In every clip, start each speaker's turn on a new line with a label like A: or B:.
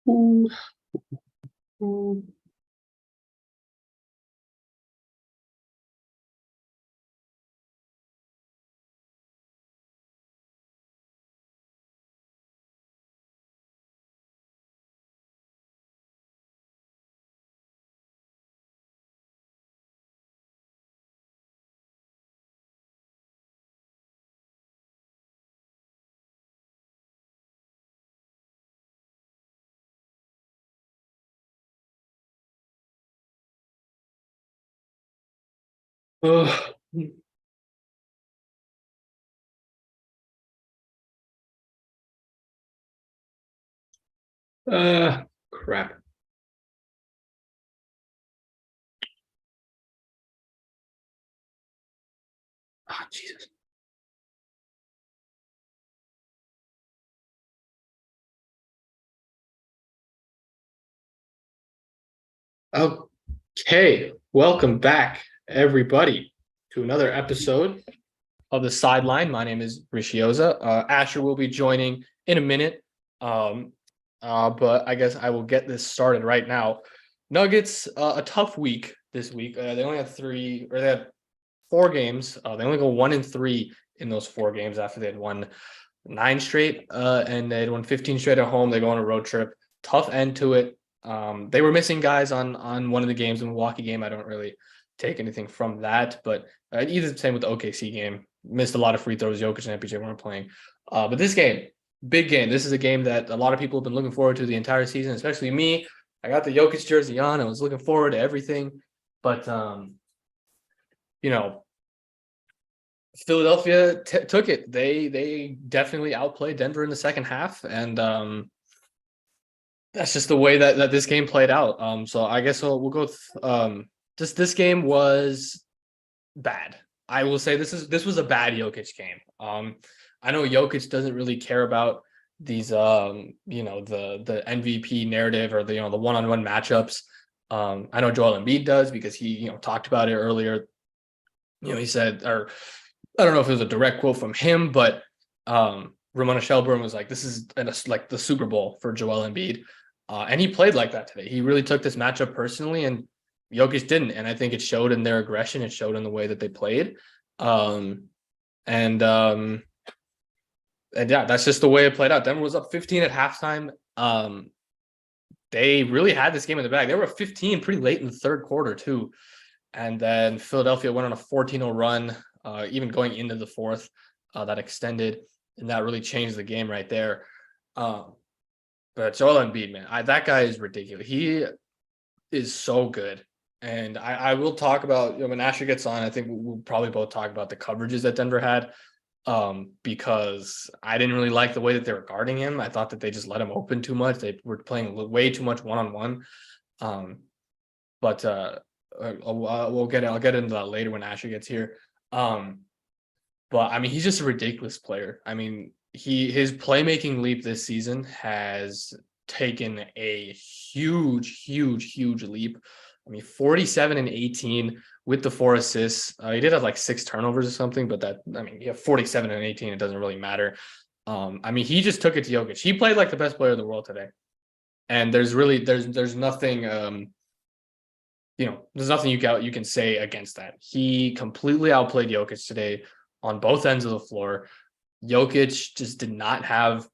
A: Mm, mm. Ugh. Crap. Ah, Jesus. Okay, welcome back, everybody, to another episode of the Sideline. My name is Rishioza. Asher will be joining in a minute, um, but I guess I will get this started right now. Nuggets, a tough week this week. They only had they had 4 games. They only go 1-3 in those 4 games after they had won 9 straight, and they had won 15 straight at home. They go on a road trip. Tough end to it. They were missing guys on one of the games, the Milwaukee game. I don't really take anything from that, but either the same with the OKC game. Missed a lot of free throws. Jokic and MPJ weren't playing. But this game, big game. This is a game that a lot of people have been looking forward to the entire season, especially me. I got the Jokic jersey on. I was looking forward to everything, but you know, Philadelphia took it. They definitely outplayed Denver in the second half, and that's just the way that this game played out. So I guess we'll go. Just this game was bad. I will say this was a bad Jokic game. I know Jokic doesn't really care about these the MVP narrative or the one-on-one matchups. I know Joel Embiid does because he talked about it earlier. He said, or I don't know if it was a direct quote from him, but Ramona Shelburne was like, "This is like the Super Bowl for Joel Embiid," and he played like that today. He really took this matchup personally, and Jokic didn't. And I think it showed in their aggression. It showed in the way that they played, um, and um, and yeah, that's just the way it played out. Denver was up 15 at halftime. They really had this game in the bag. They were up 15 pretty late in the third quarter too, and then Philadelphia went on a 14-0 run, even going into the fourth, that extended, and that really changed the game right there. Um, but Joel Embiid, man, that guy is ridiculous. He is so good. And I will talk about, when Asher gets on, I think we'll probably both talk about the coverages that Denver had, because I didn't really like the way that they were guarding him. I thought that they just let him open too much. They were playing way too much one-on-one. Um, but I'll get into that later when Asher gets here. But I mean, he's just a ridiculous player. I mean, his playmaking leap this season has taken a huge leap. I mean, 47 and 18 with the 4 assists. He did have like 6 turnovers or something, but you have 47 and 18. It doesn't really matter. I mean, he just took it to Jokic. He played like the best player in the world today. And there's nothing there's nothing you can say against that. He completely outplayed Jokic today on both ends of the floor. Jokic just did not have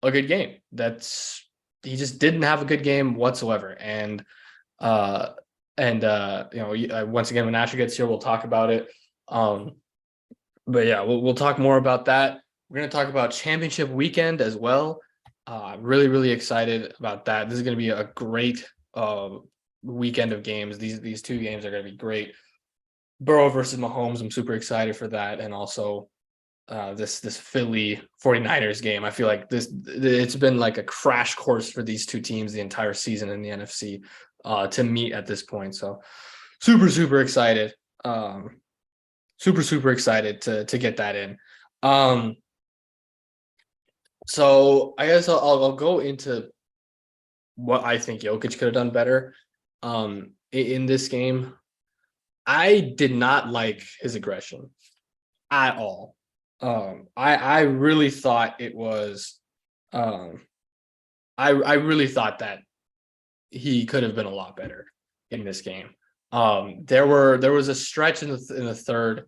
A: a good game. He just didn't have a good game whatsoever. And once again, when Asher gets here, we'll talk about it. But yeah, we'll talk more about that. We're going to talk about championship weekend as well. Really excited about that. This is going to be a great weekend of games. These 2 games are going to be great. Burrow versus Mahomes, I'm super excited for that. And also this Philly 49ers game. I feel like it's been like a crash course for these 2 teams the entire season in the NFC to meet at this point. So super excited. Super excited to get that in. So I guess I'll go into what I think Jokic could have done better in this game. I did not like his aggression at all. I really thought it was I really thought that he could have been a lot better in this game. There was a stretch in the third.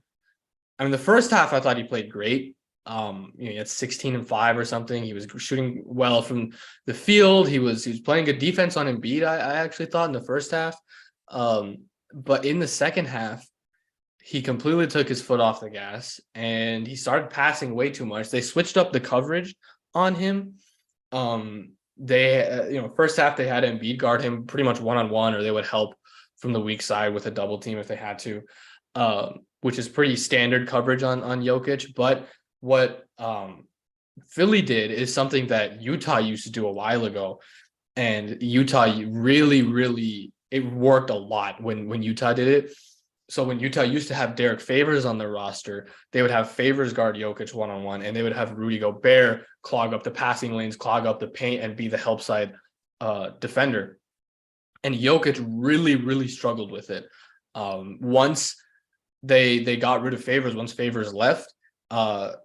A: I mean, the first half I thought he played great. He had 16 and 5 or something. He was shooting well from the field. He was playing good defense on Embiid. I actually thought in the first half. But in the second half, he completely took his foot off the gas and he started passing way too much. They switched up the coverage on him. They first half they had Embiid guard him pretty much one-on-one, or they would help from the weak side with a double team if they had to, which is pretty standard coverage on Jokic. But what Philly did is something that Utah used to do a while ago, and Utah really it worked a lot when Utah did it. So when Utah used to have Derek Favors on their roster, they would have Favors guard Jokic one-on-one, and they would have Rudy Gobert clog up the passing lanes, clog up the paint, and be the help side defender. And Jokic really struggled with it. Once they got rid of Favors, once Favors left,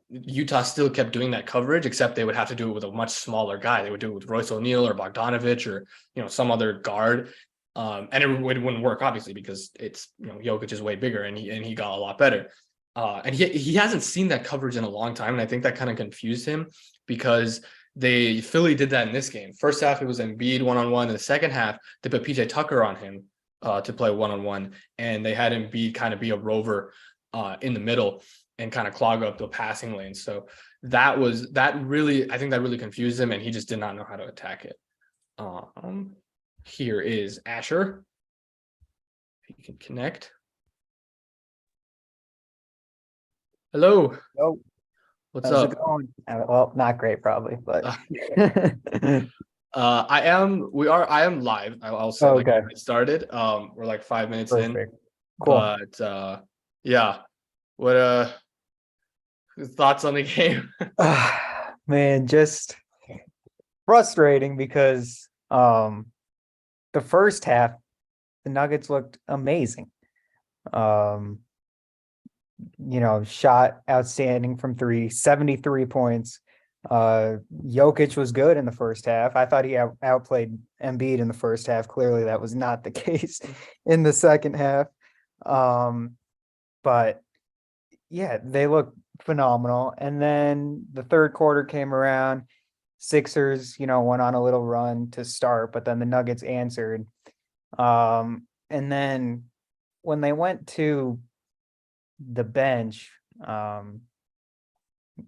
A: Utah still kept doing that coverage, except they would have to do it with a much smaller guy. They would do it with Royce O'Neal or Bogdanovich or some other guard. And it wouldn't work obviously because it's Jokic is way bigger and he got a lot better. And he hasn't seen that coverage in a long time, and I think that kind of confused him because Philly did that in this game. First half it was Embiid one-on-one. In the second half they put PJ Tucker on him to play one-on-one, and they had Embiid kind of be a rover in the middle and kind of clog up the passing lanes. So I think that really confused him, and he just did not know how to attack it. Here is Asher. If you can connect. Hello.
B: Oh,
A: What's
B: how's
A: up?
B: it going? Well, not great, probably, but
A: I am live. I'll say like
B: okay,
A: when it started. We're like 5 minutes in,
B: perfect, cool.
A: but yeah. What thoughts on the game?
B: Man, just frustrating because the first half the Nuggets looked amazing. Um, shot outstanding from three, 73 points. Jokic was good in the first half. I thought he outplayed Embiid in the first half. Clearly, that was not the case in the second half. But yeah, they looked phenomenal. And then the third quarter came around. Sixers, went on a little run to start, but then the Nuggets answered. And then when they went to the bench,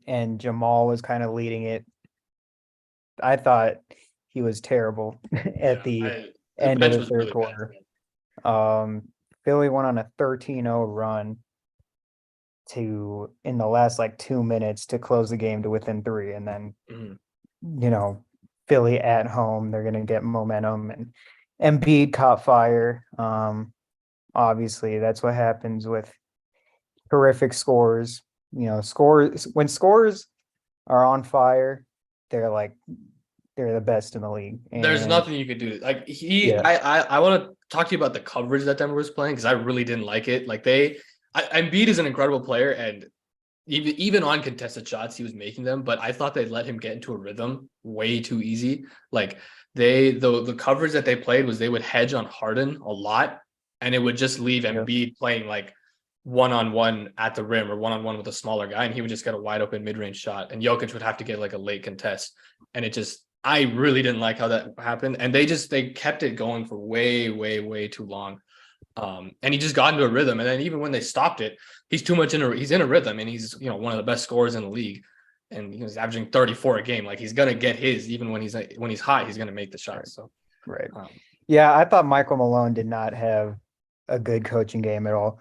B: and Jamal was kind of leading it, I thought he was terrible at the end of the third quarter. Philly went on a 13-0 run in the last like 2 minutes to close the game to within 3, and then Philly at home, they're going to get momentum, and Embiid caught fire. Obviously that's what happens with terrific scores. When scores are on fire, they're the best in the league. And
A: there's nothing you could do. Like I want to talk to you about the coverage that Denver was playing because I really didn't like it. Like Embiid is an incredible player, and even on contested shots, he was making them, but I thought they let him get into a rhythm way too easy. Like the coverage that they played was they would hedge on Harden a lot, and it would just leave Embiid playing like one-on-one at the rim or one-on-one with a smaller guy, and he would just get a wide open mid-range shot, and Jokic would have to get like a late contest. And I really didn't like how that happened. And they kept it going for way too long. And he just got into a rhythm. And then even when they stopped it, he's in a rhythm, and he's one of the best scorers in the league. And he was averaging 34 a game. Like he's gonna get his, even when he's high, he's gonna make the shots. So
B: right. Yeah, I thought Michael Malone did not have a good coaching game at all.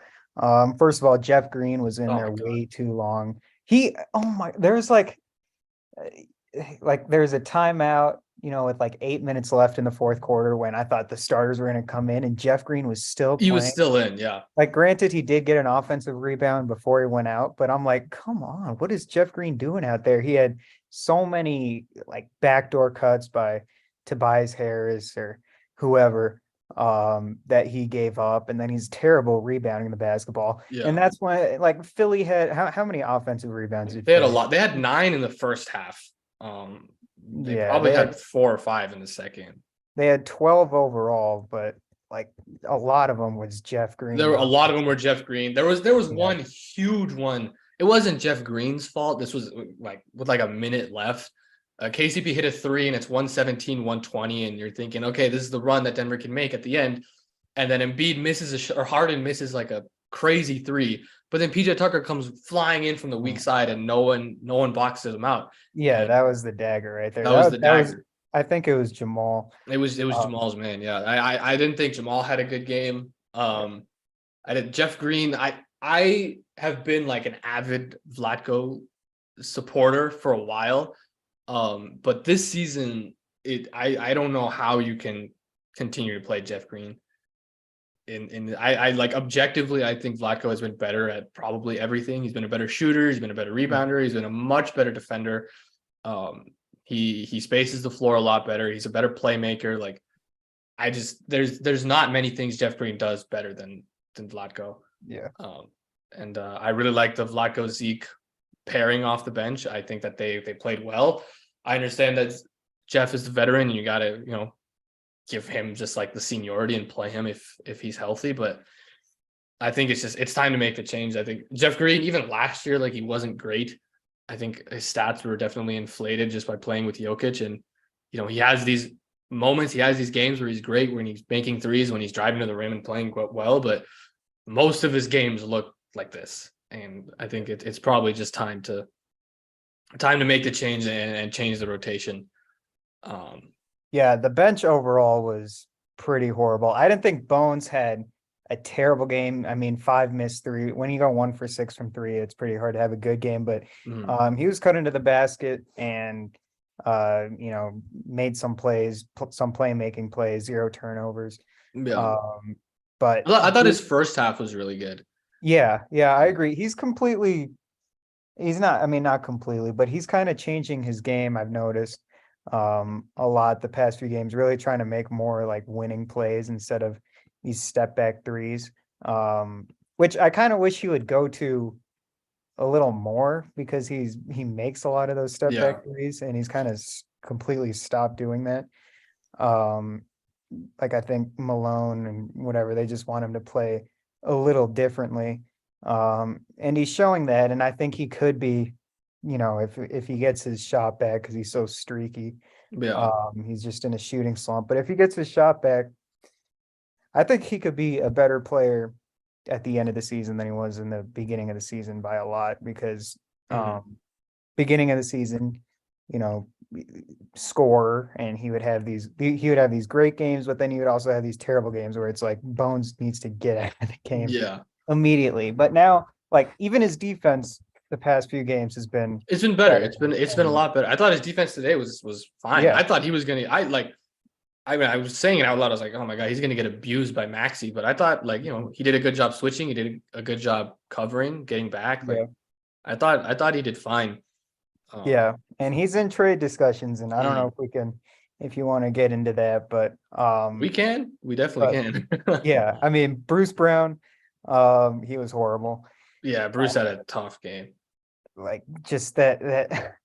B: First of all, Jeff Green was in there way too long. There's there's a timeout, with like 8 minutes left in the fourth quarter when I thought the starters were going to come in, and Jeff Green was still playing.
A: He was still in, yeah.
B: Like, granted, he did get an offensive rebound before he went out, but I'm like, come on, what is Jeff Green doing out there? He had so many like backdoor cuts by Tobias Harris or whoever that he gave up, and then he's terrible rebounding the basketball. Yeah. And that's when like Philly had how many offensive rebounds did
A: they had a lot. They had 9 in the first half. They
B: Yeah,
A: probably had 4 or 5 in the second.
B: they had 12 overall, but like a lot of them was Jeff
A: There
B: Green.
A: were a lot of them were Jeff Green. There was
B: Yeah.
A: one huge one. It wasn't Jeff Green's fault. This was like with like a minute left. KCP hit a three and it's 117, 120. And you're thinking, okay, this is the run that Denver can make at the end. And then Embiid misses or Harden misses like a crazy three. But then PJ Tucker comes flying in from the weak side and no one boxes him out.
B: Yeah,
A: And
B: that was the dagger right there.
A: that was the
B: That was,
A: dagger.
B: I think it was Jamal.
A: It was Jamal's man. Yeah. I didn't think Jamal had a good game. I did Jeff Green. I have been like an avid Vlatko supporter for a while. But this season, I don't know how you can continue to play Jeff Green. I like objectively, I think Vlatko has been better at probably everything. He's been a better shooter, he's been a better rebounder, he's been a much better defender. He spaces the floor a lot better. He's a better playmaker. Like there's not many things Jeff Green does better than Vlatko.
B: Yeah.
A: And I really like the Vlatko Zeke pairing off the bench. I think that they played well. I understand that Jeff is the veteran and you got to, give him just like the seniority and play him if he's healthy. But I think it's time to make the change. I think Jeff Green, even last year, like he wasn't great. I think his stats were definitely inflated just by playing with Jokic. And, he has these moments, he has these games where he's great, when he's making threes, when he's driving to the rim and playing well, but most of his games look like this. And I think it's probably just time to make the change and change the rotation.
B: Yeah, the bench overall was pretty horrible. I didn't think Bones had a terrible game. I mean, 5 missed 3. When you go 1 for 6 from 3, it's pretty hard to have a good game. But he was cut into the basket and made some plays, some playmaking plays, 0 turnovers.
A: Yeah.
B: But
A: I thought his first half was really good.
B: Yeah, I agree. He's not completely, but he's kind of changing his game, I've noticed a lot the past few games, really trying to make more like winning plays instead of these step back threes, which I kind of wish he would go to a little more, because he makes a lot of those step back threes and he's kind of completely stopped doing that. Like I think Malone and whatever, they just want him to play a little differently. And he's showing that, and I think he could be, if he gets his shot back, because he's so streaky. He's just in a shooting slump. But if he gets his shot back, I think he could be a better player at the end of the season than he was in the beginning of the season by a lot, because beginning of the season, score, and he would have these great games, but then he would also have these terrible games where it's like Bones needs to get out of the game immediately. But now, like, even his defense the past few games has been
A: better. It's been a lot better. I thought his defense today was fine.
B: Yeah.
A: I thought he was gonna I was saying it out loud. I was like, oh my God, he's gonna get abused by Maxey. But I thought, he did a good job switching, he did a good job covering, getting back. I thought he did fine.
B: And he's in trade discussions, and I don't know if you want to get into that, but
A: we definitely can.
B: Yeah, I mean, Bruce Brown, he was horrible.
A: Yeah, Bruce had a tough game.
B: Like, just that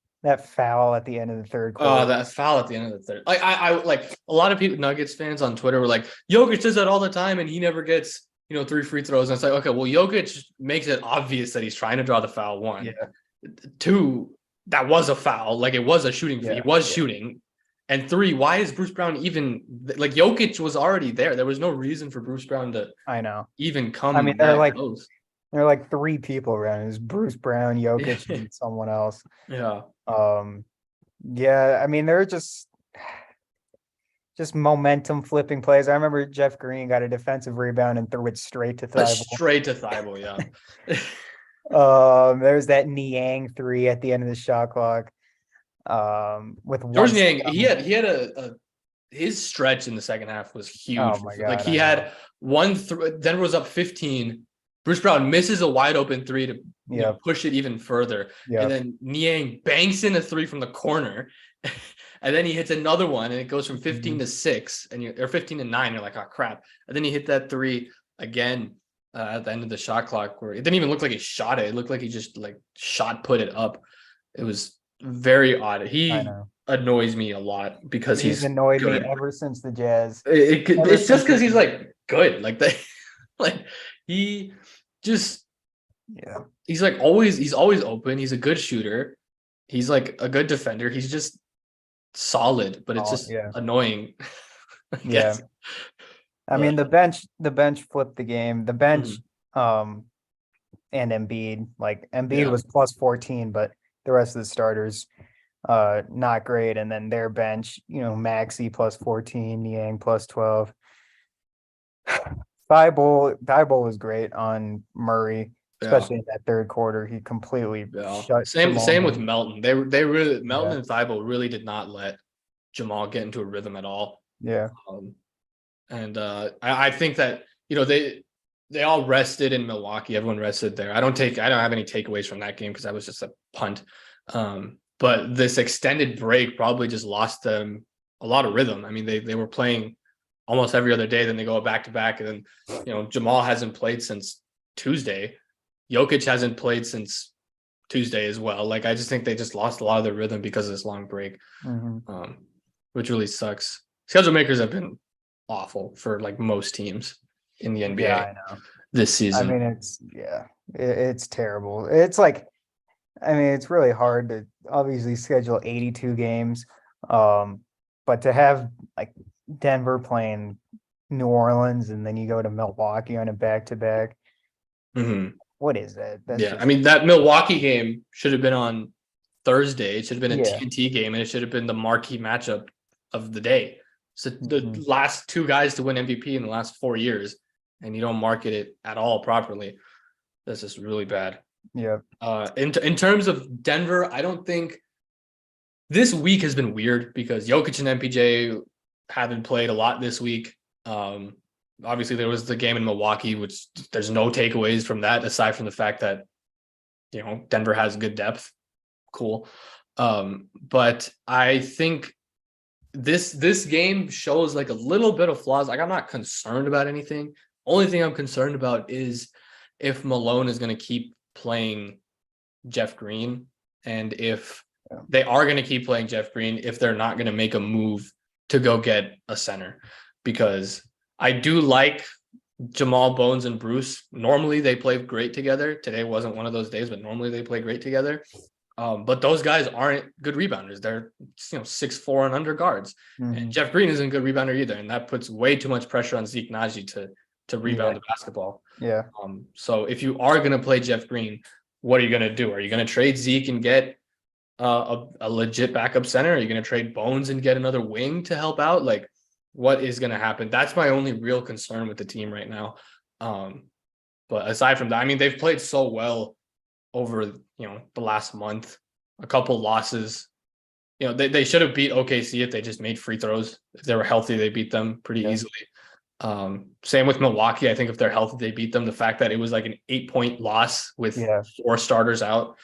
B: foul at the end of the third quarter.
A: Oh, that foul at the end of the third. Like I like a lot of people, Nuggets fans on Twitter were like, Jokic does that all the time and he never gets 3 free throws. And it's like, okay, well, Jokic makes it obvious that he's trying to draw the foul. 1. 2, that was a foul. Like, it was a shooting. He was shooting. And 3, why is Bruce Brown even, like, Jokic was already there. There was no reason for Bruce Brown to even come.
B: I mean, there are like 3 people around. It was Bruce Brown, Jokic, and someone else.
A: Yeah.
B: I mean, they're just momentum flipping plays. I remember Jeff Green got a defensive rebound and threw it straight to Thibault.
A: Yeah.
B: There's that Niang 3 at the end of the shot clock. With
A: George Niang, he had his stretch in the second half was huge.
B: Oh my God,
A: like, he had one Denver was up 15. Bruce Brown misses a wide open 3 to push it even further. And then Niang banks in a 3 from the corner. And then he hits another one and it goes from 15 to 6 or 15 to 9. You're like, oh crap. And then he hit that 3 again at the end of the shot clock, where it didn't even look like he shot it. It looked like he just like shot put it up. It was very odd. annoys me a lot because
B: He's
A: he's
B: annoyed me
A: good.
B: ever since the Jazz. Ever
A: It's just
B: since
A: because
B: the
A: he's like good. Like they like he just
B: yeah.
A: he's always open. He's a good shooter. He's like a good defender. He's just solid, but it's
B: Oh
A: just
B: yeah.
A: annoying. I
B: Yeah.
A: guess.
B: I
A: But
B: mean the bench flipped the game. The bench
A: mhm.
B: um and Embiid, like Embiid
A: Yeah,
B: was plus 14, but the rest of the starters not great. And then their bench, Maxi plus 14, Niang plus 12. Thibault was great on Murray,
A: yeah,
B: especially in that third quarter. He completely
A: yeah.
B: shut Jamal
A: Same with
B: down.
A: Melton. They really Melton
B: Yeah,
A: and Thibault really did not let Jamal get into a rhythm at all.
B: yeah,
A: Um, and I think that they all rested in Milwaukee. Everyone rested there. I don't have any takeaways from that game because that was just a punt. But this extended break probably just lost them a lot of rhythm. I mean, they were playing almost every other day. Then they go back to back, and then Jamal hasn't played since Tuesday. Jokic hasn't played since Tuesday as well. Like I just think they just lost a lot of their rhythm because of this long break,
B: hmm
A: um, which really sucks. Schedule makers have been awful for like most teams in the
B: yeah.
A: NBA
B: I know.
A: this
B: I
A: season.
B: mean, it's terrible. It's like, I mean, it's really hard to obviously schedule 82 games, but to have like Denver playing New Orleans and then you go to Milwaukee on a back to back.
A: Mhm.
B: What is that? That's
A: Yeah, I
B: just
A: mean that Milwaukee game should have been on Thursday. It should have been a
B: yeah.
A: TNT game, and it should have been the marquee matchup of the day. So the
B: Mhm.
A: last two guys to win MVP in the last 4 years, and you don't market it at all properly. That's just really bad.
B: Yeah.
A: In terms of Denver, I don't think this week has been weird because Jokic and MPJ haven't played a lot this week. Um, Obviously, there was the game in Milwaukee, which there's no takeaways from that aside from the fact that Denver has good depth. Cool. But I think this game shows like a little bit of flaws. Like I'm not concerned about anything. Only thing I'm concerned about is if Malone is going to keep playing Jeff Green, and if
B: Yeah.
A: they are going to keep playing Jeff Green, if they're not going to make a move to go get a center, because I do like Jamal, Bones, and Bruce. Normally they play great together. Today wasn't one of those days, but normally they play great together. But those guys aren't good rebounders. They're 6'4" and under guards. And
B: Mhm.
A: Jeff Green isn't a good rebounder either, and that puts way too much pressure on Zeke Naji to
B: Yeah.
A: rebound the basketball.
B: Yeah.
A: So if you are going to play Jeff Green, what are you going to do? Are you going to trade Zeke and get a legit backup center? Are you going to trade Bones and get another wing to help out? Like, what is going to happen? That's my only real concern with the team right now. But aside from that, I mean, they've played so well over the last month. A couple losses. They should have beat OKC if they just made free throws. If they were healthy, they beat them pretty
B: Yeah.
A: easily. Same with Milwaukee. I think if they're healthy, they beat them. The fact that it was like an 8-point loss with
B: Yeah.
A: 4 starters out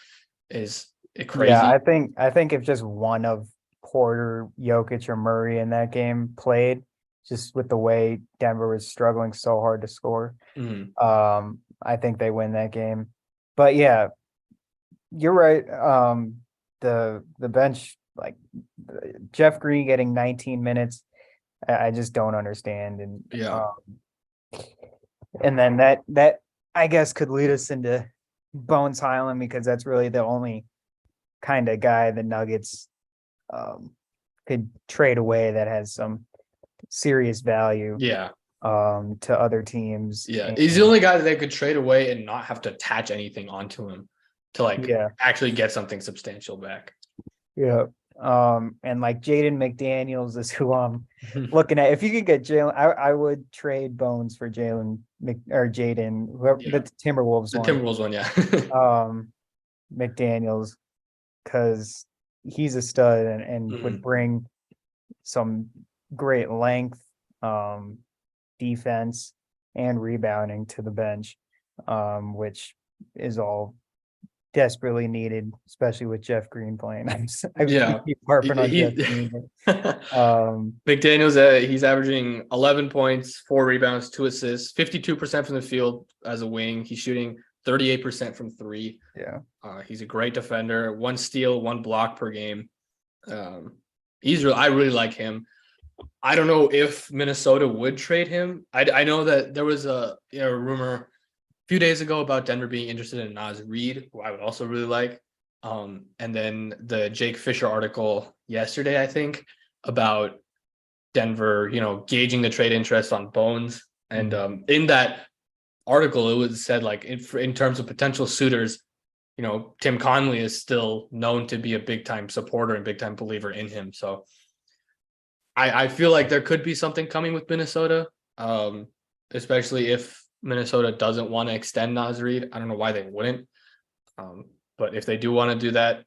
A: is
B: Yeah.
A: crazy.
B: I think if just one of Porter, Jokic, or Murray in that game played, just with the way Denver was struggling so hard to score,
A: Mhm.
B: I think they win that game. But yeah, you're right. The bench, like Jeff Green getting 19 minutes, I just don't understand.
A: Yeah.
B: And then that I guess could lead us into Bones Highland because that's really the only kind of guy the Nuggets um could trade away that has some serious value
A: Yeah.
B: to other teams.
A: Yeah. He's the
B: And
A: only guy that they could trade away and not have to attach anything onto him to like
B: yeah,
A: actually get something substantial back.
B: yeah. And like Jaden McDaniels is who I'm looking at. If you could get Jalen, I would trade Bones for or Jaden, whoever
A: Yeah.
B: the Timberwolves
A: The
B: one.
A: Timberwolves one, yeah.
B: Um, McDaniels, because he's a stud and would
A: Mhm.
B: bring some great length, defense, and rebounding to the bench, which is all desperately needed, especially with Jeff Green playing. I
A: Yeah.
B: keep harping on Jeff
A: He,
B: Green, but
A: McDaniels, he's averaging 11 points, 4 rebounds, 2 assists, 52% from the field as a wing. He's shooting 38% from three.
B: yeah,
A: He's a great defender. 1 steal, 1 block per game. Um, I really like him. I don't know if Minnesota would trade him. I know that there was a rumor a few days ago about Denver being interested in Naz Reid, who I would also really like. And then the Jake Fisher article yesterday, I think, about Denver, gauging the trade interest on Bones. And in that article, it was said like in terms of potential suitors, Tim Conley is still known to be a big time supporter and big time believer in him. So I feel like there could be something coming with Minnesota, especially if Minnesota doesn't want to extend Naz Reid. I don't know why they wouldn't. But if they do want to do that,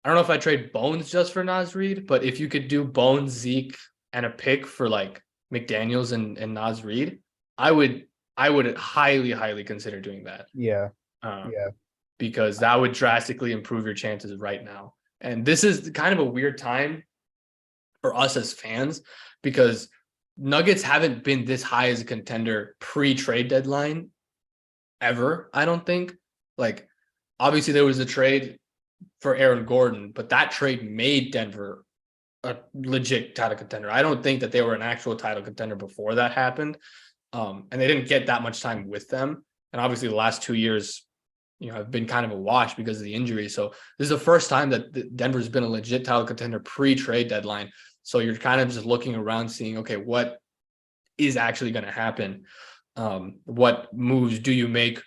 A: I don't know if I trade Bones just for Naz Reid, but if you could do Bones, Zeke, and a pick for like McDaniels and Naz Reid, I would highly, highly consider doing that.
B: Yeah.
A: Because that would drastically improve your chances right now. And this is kind of a weird time for us as fans because Nuggets haven't been this high as a contender pre-trade deadline ever, I don't think. Like, obviously there was a trade for Aaron Gordon, but that trade made Denver a legit title contender. I don't think that they were an actual title contender before that happened. And they didn't get that much time with them. And obviously the last 2 years, have been kind of a wash because of the injury. So this is the first time that Denver's been a legit title contender pre-trade deadline. So you're kind of just looking around seeing, okay, what is actually going to happen? What moves do you make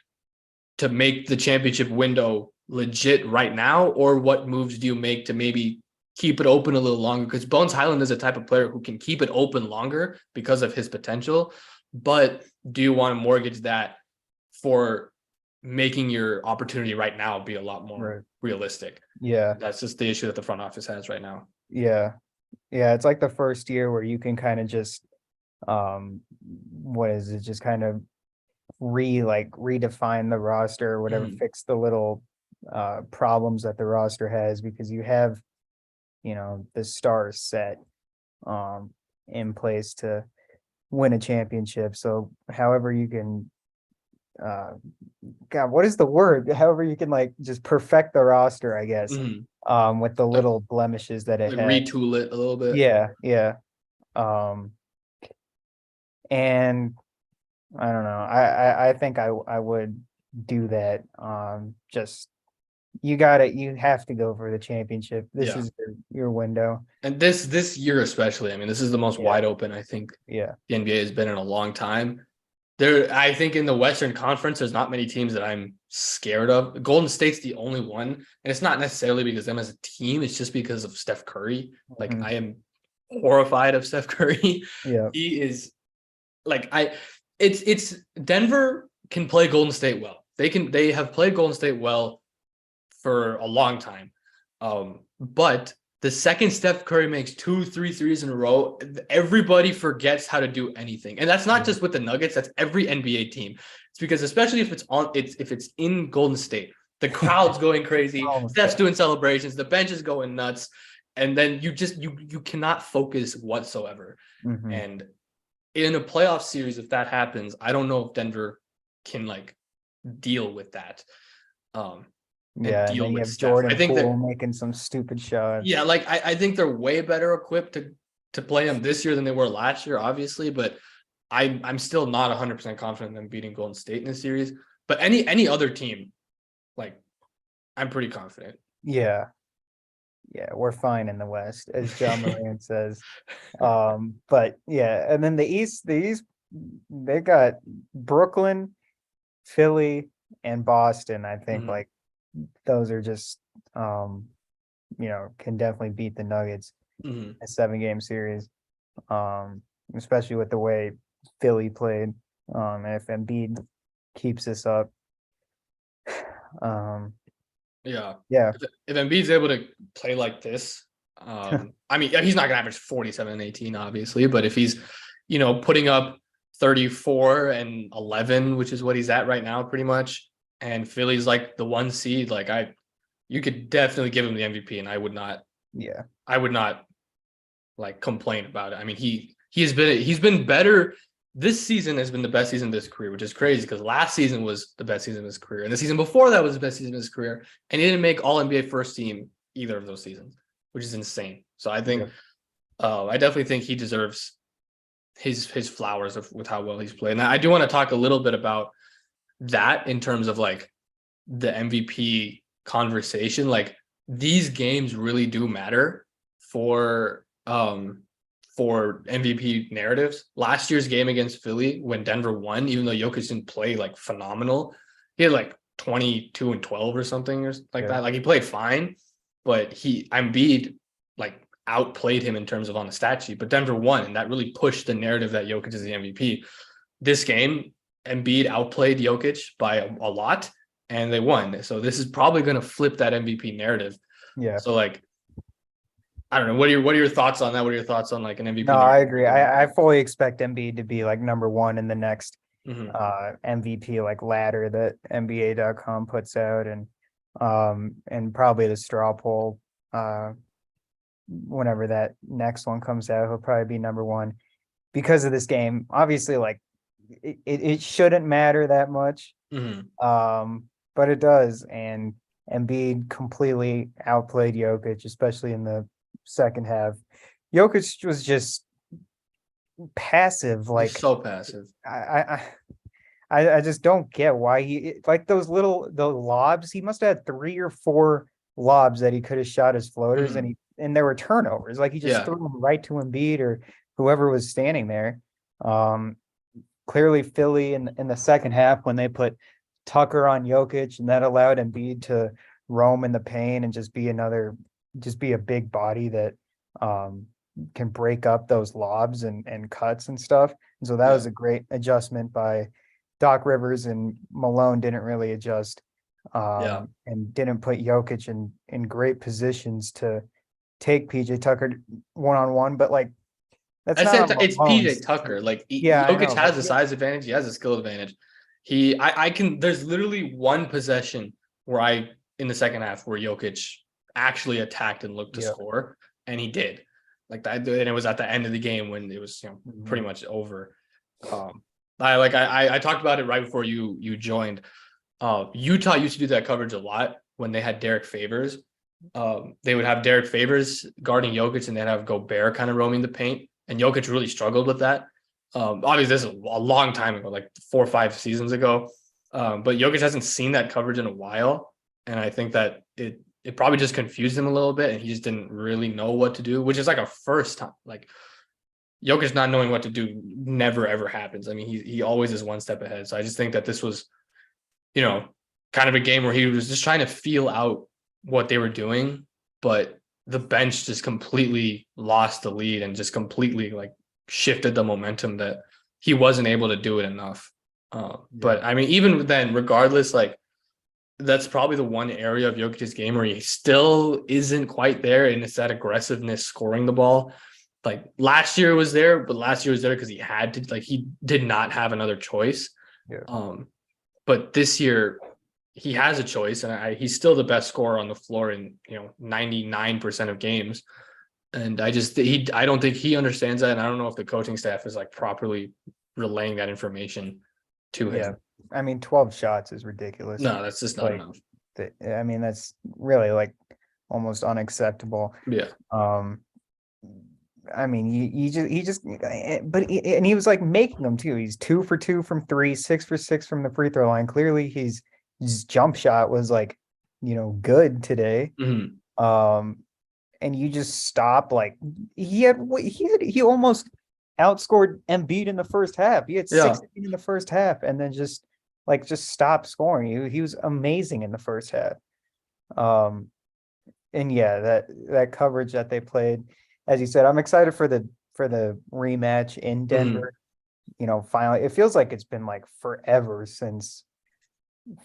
A: to make the championship window legit right now? Or what moves do you make to maybe keep it open a little longer? Because Bones Highland is a type of player who can keep it open longer because of his potential. But do you want to mortgage that for making your opportunity right now be a lot more realistic?
B: Yeah.
A: That's just the issue that the front office has right now.
B: Yeah. It's like the first year where you can kind of just, what is it? Just kind of redefine the roster or whatever, fix the little problems that the roster has, because you have, the stars set in place to win a championship. So however you can God, what is the word? However, you can like just perfect the roster, I guess, with the little blemishes that it
A: like
B: had.
A: retool it a little bit.
B: Yeah. And I don't know. I think I would do that. Just you have to go for the championship. This is your window.
A: And this year especially, I mean, this is the most wide open I think the NBA has been in a long time. I think in the Western Conference, there's not many teams that I'm scared of. Golden State's the only one, and it's not necessarily because them as a team. It's just because of Steph Curry. Like I am horrified of Steph Curry.
B: Yeah,
A: he is like It's Denver can play Golden State well. They have played Golden State well for a long time, but the second Steph Curry makes 2-3 threes in a row, everybody forgets how to do anything. And that's not just with the Nuggets, that's every NBA team. It's because especially if it's in Golden State, the crowd's going crazy, Steph's doing celebrations, the bench is going nuts, and then you cannot focus whatsoever. And in a playoff series, if that happens, I don't know if Denver can like deal with that.
B: And then you have Jordan Poole making some stupid shots.
A: Yeah, like I think they're way better equipped to play them this year than they were last year, obviously. But I'm still not 100% confident in them beating Golden State in this series. But any other team, like I'm pretty confident.
B: Yeah, we're fine in the West, as John Moran says. But yeah, and then the East, they got Brooklyn, Philly, and Boston. I think like those are just can definitely beat the Nuggets in a 7-game series, especially with the way Philly played, and if Embiid keeps this up.
A: If Embiid's able to play like this, I mean, he's not gonna average 47 and 18 obviously, but if he's putting up 34 and 11, which is what he's at right now pretty much, and Philly's like the 1 seed, like you could definitely give him the MVP, and I would not like complain about it. I mean, he's been better. This season has been the best season of his career, which is crazy because last season was the best season of his career, and the season before that was the best season of his career, and he didn't make All NBA first team either of those seasons, which is insane. So I think I definitely think he deserves his flowers with how well he's played. And I do want to talk a little bit about that in terms of like the MVP conversation. Like these games really do matter for MVP narratives. Last year's game against Philly when Denver won, even though Jokic didn't play like phenomenal, he had like 22 and 12 or something or like that. Like he played fine, but Embiid like outplayed him in terms of on the stat sheet. But Denver won, and that really pushed the narrative that Jokic is the MVP. This game, Embiid outplayed Jokic by a lot, and they won. So this is probably going to flip that MVP narrative.
B: Yeah.
A: So like, I don't know. What are your thoughts on that? What are your thoughts on like an MVP?
B: No, I agree. I fully expect Embiid to be like number one in the next MVP like ladder that NBA.com puts out, and probably the straw poll whenever that next one comes out, he'll probably be number one because of this game. Obviously, like it shouldn't matter that much. But it does, and Embiid completely outplayed Jokic, especially in the second half. Jokic was just passive, like
A: so passive.
B: I just don't get why he like the lobs. He must have had 3 or 4 lobs that he could have shot as floaters, and there were turnovers. Like he just threw them right to Embiid or whoever was standing there. Clearly, Philly in the second half when they put Tucker on Jokic, and that allowed Embiid to roam in the paint and just be a big body that can break up those lobs and cuts and stuff. And so that was a great adjustment by Doc Rivers, and Malone didn't really adjust and didn't put Jokic in great positions to take PJ Tucker one-on-one. But like
A: it's PJ Tucker. Like Jokic has a size advantage, he has a skill advantage. There's literally one possession where in the second half where Jokic actually attacked and looked to score, and he did like that, and it was at the end of the game when it was pretty much over. I talked about it right before you joined. Utah used to do that coverage a lot when they had Derek Favors. They would have Derek Favors guarding Jokic, and they'd have Gobert kind of roaming the paint, and Jokic really struggled with that. Obviously, this is a long time ago, like 4 or 5 seasons ago. But Jokic hasn't seen that coverage in a while, and I think that it probably just confused him a little bit, and he just didn't really know what to do, which is like a first time. Like Jokic not knowing what to do never ever happens. I mean, he always is one step ahead. So I just think that this was, kind of a game where he was just trying to feel out what they were doing, but the bench just completely lost the lead and just completely like shifted the momentum that he wasn't able to do it enough. But I mean, even then, regardless, like that's probably the one area of Jokic's game where he still isn't quite there, and it's that aggressiveness scoring the ball. Like last year was there, but last year was there because he had to, like he did not have another choice. But this year he has a choice, and he's still the best scorer on the floor in 99% of games. And I don't think he understands that, and I don't know if the coaching staff is like properly relaying that information to him.
B: Yeah, I mean, 12 shots is ridiculous.
A: No, that's just not enough.
B: I mean, that's really like almost unacceptable.
A: Yeah.
B: I mean, and he was like making them too. He's 2 for 2 from 3, 6 for 6 from the free throw line. Clearly, his jump shot was like, good today. And you just stop. Like he almost outscored Embiid in the first half. He had 16 in the first half, and then just stop scoring. He was amazing in the first half. And yeah, that coverage that they played, as you said, I'm excited for the rematch in Denver. Finally, it feels like it's been like forever since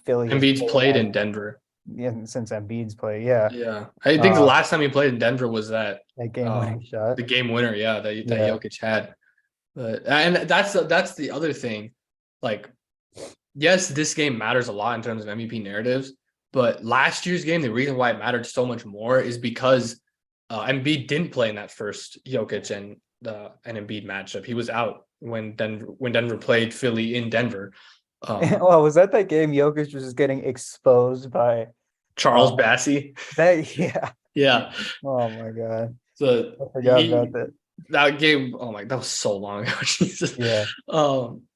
B: Philly.
A: Embiid's played in Denver.
B: Yeah, since Embiid's played. Yeah.
A: Yeah. I think the last time he played in Denver was that
B: game-winning shot.
A: The game winner, that Jokic had. But and that's the other thing. Like, yes, this game matters a lot in terms of MVP narratives, but last year's game, the reason why it mattered so much more is because Embiid didn't play in that first Jokic and Embiid matchup. He was out when Denver played Philly in Denver.
B: Well, was that game Jokic was just getting exposed by
A: Charles Bassey?
B: Yeah. Oh my God.
A: So
B: I forgot about that.
A: that game, oh my, that was so long ago. Jesus.
B: Yeah.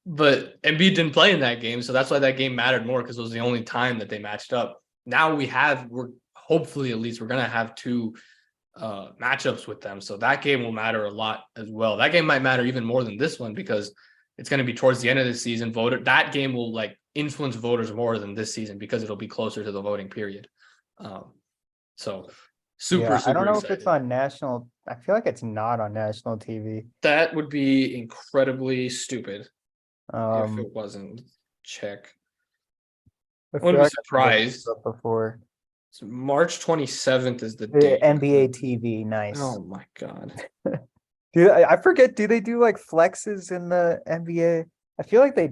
A: But Embiid didn't play in that game, so that's why that game mattered more because it was the only time that they matched up. Now we're hopefully at least we're gonna have two matchups with them, so that game will matter a lot as well. That game might matter even more than this one because it's going to be towards the end of the season. That game will like influence voters more than this season because it'll be closer to the voting period. So super
B: I don't know if
A: excited.
B: it's on national. I feel like it's not on national TV.
A: That would be incredibly stupid if it
B: Um,
A: wasn't. Check.
B: I
A: I
B: feel
A: wouldn't be
B: like I've looked this
A: surprised.
B: up before.
A: So March 27th is the
B: The
A: date.
B: NBA TV, nice.
A: Oh my god.
B: I forget, do they do like flexes in the NBA? I feel like they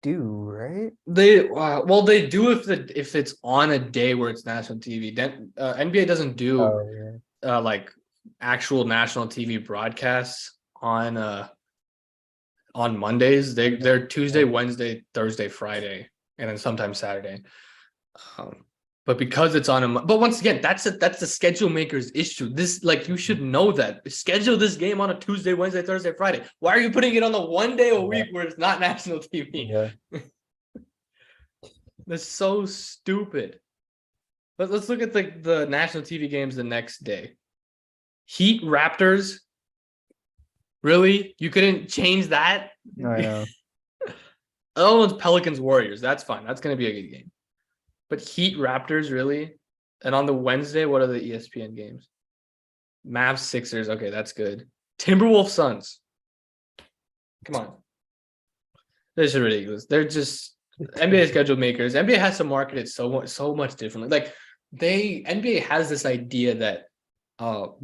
B: do, right?
A: They do if it's on a day where it's national TV. Then NBA doesn't do
B: Oh,
A: like actual national TV broadcasts on Mondays. They're Tuesday, Wednesday, Thursday, Friday, and then sometimes Saturday. But because it's on but once again, that's the schedule maker's issue. This like you should know that. Schedule this game on a Tuesday, Wednesday, Thursday, Friday. Why are you putting it on the one day a week where it's not national TV?
B: yeah.
A: That's so stupid. But let's look at the national TV games the next day. Heat Raptors. Really? You couldn't change that?
B: I know.
A: Oh, it's Pelicans Warriors. That's fine. That's gonna be a good game. But Heat Raptors, really? And on the Wednesday, what are the ESPN games? Mavs Sixers. Okay, that's good. Timberwolves Suns. Come on. This is ridiculous. They're just NBA schedule makers. NBA has to market it so much differently. Like NBA has this idea that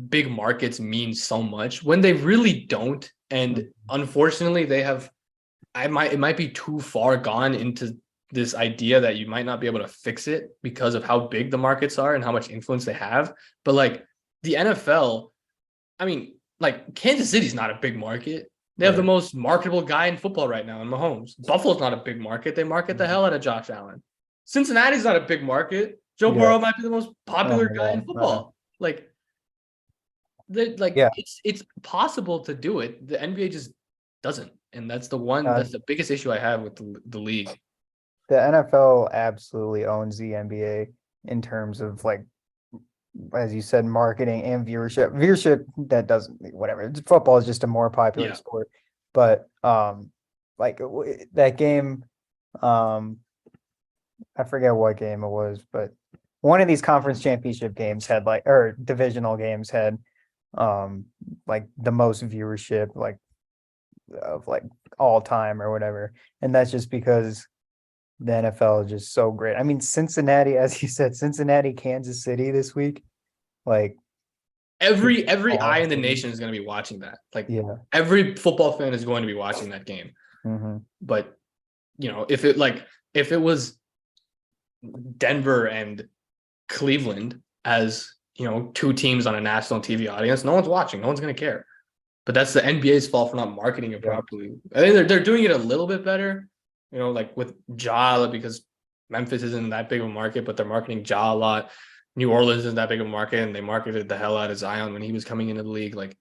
A: big markets mean so much when they really don't. And unfortunately, it might be too far gone into this idea that you might not be able to fix it because of how big the markets are and how much influence they have. But like the NFL, I mean, like Kansas City's not a big market. They have the most marketable guy in football right now in Mahomes. Buffalo's not a big market. They market the hell out of Josh Allen. Cincinnati's not a big market. Joe Burrow might be the most popular guy in football. It's possible to do it. The NBA just doesn't. And that's the biggest issue I have with the league.
B: The NFL absolutely owns the NBA in terms of like, as you said, marketing and viewership. Viewership that doesn't whatever. Football is just a more popular sport, but like that game, I forget what game it was, but one of these conference championship games had or divisional games had like the most viewership of all time or whatever, and that's just because the NFL is just so great. I mean, Cincinnati, as you said, Kansas City this week, like
A: every eye in the nation is going to be watching that. Like every football fan is going to be watching that game.
B: Mm-hmm.
A: But if it was Denver and Cleveland as two teams on a national TV audience, no one's watching. No one's going to care. But that's the NBA's fault for not marketing it properly. I think they're doing it a little bit better. Like with Ja, because Memphis isn't that big of a market, but they're marketing Ja a lot. New Orleans isn't that big of a market, and they marketed the hell out of Zion when he was coming into the league. Like,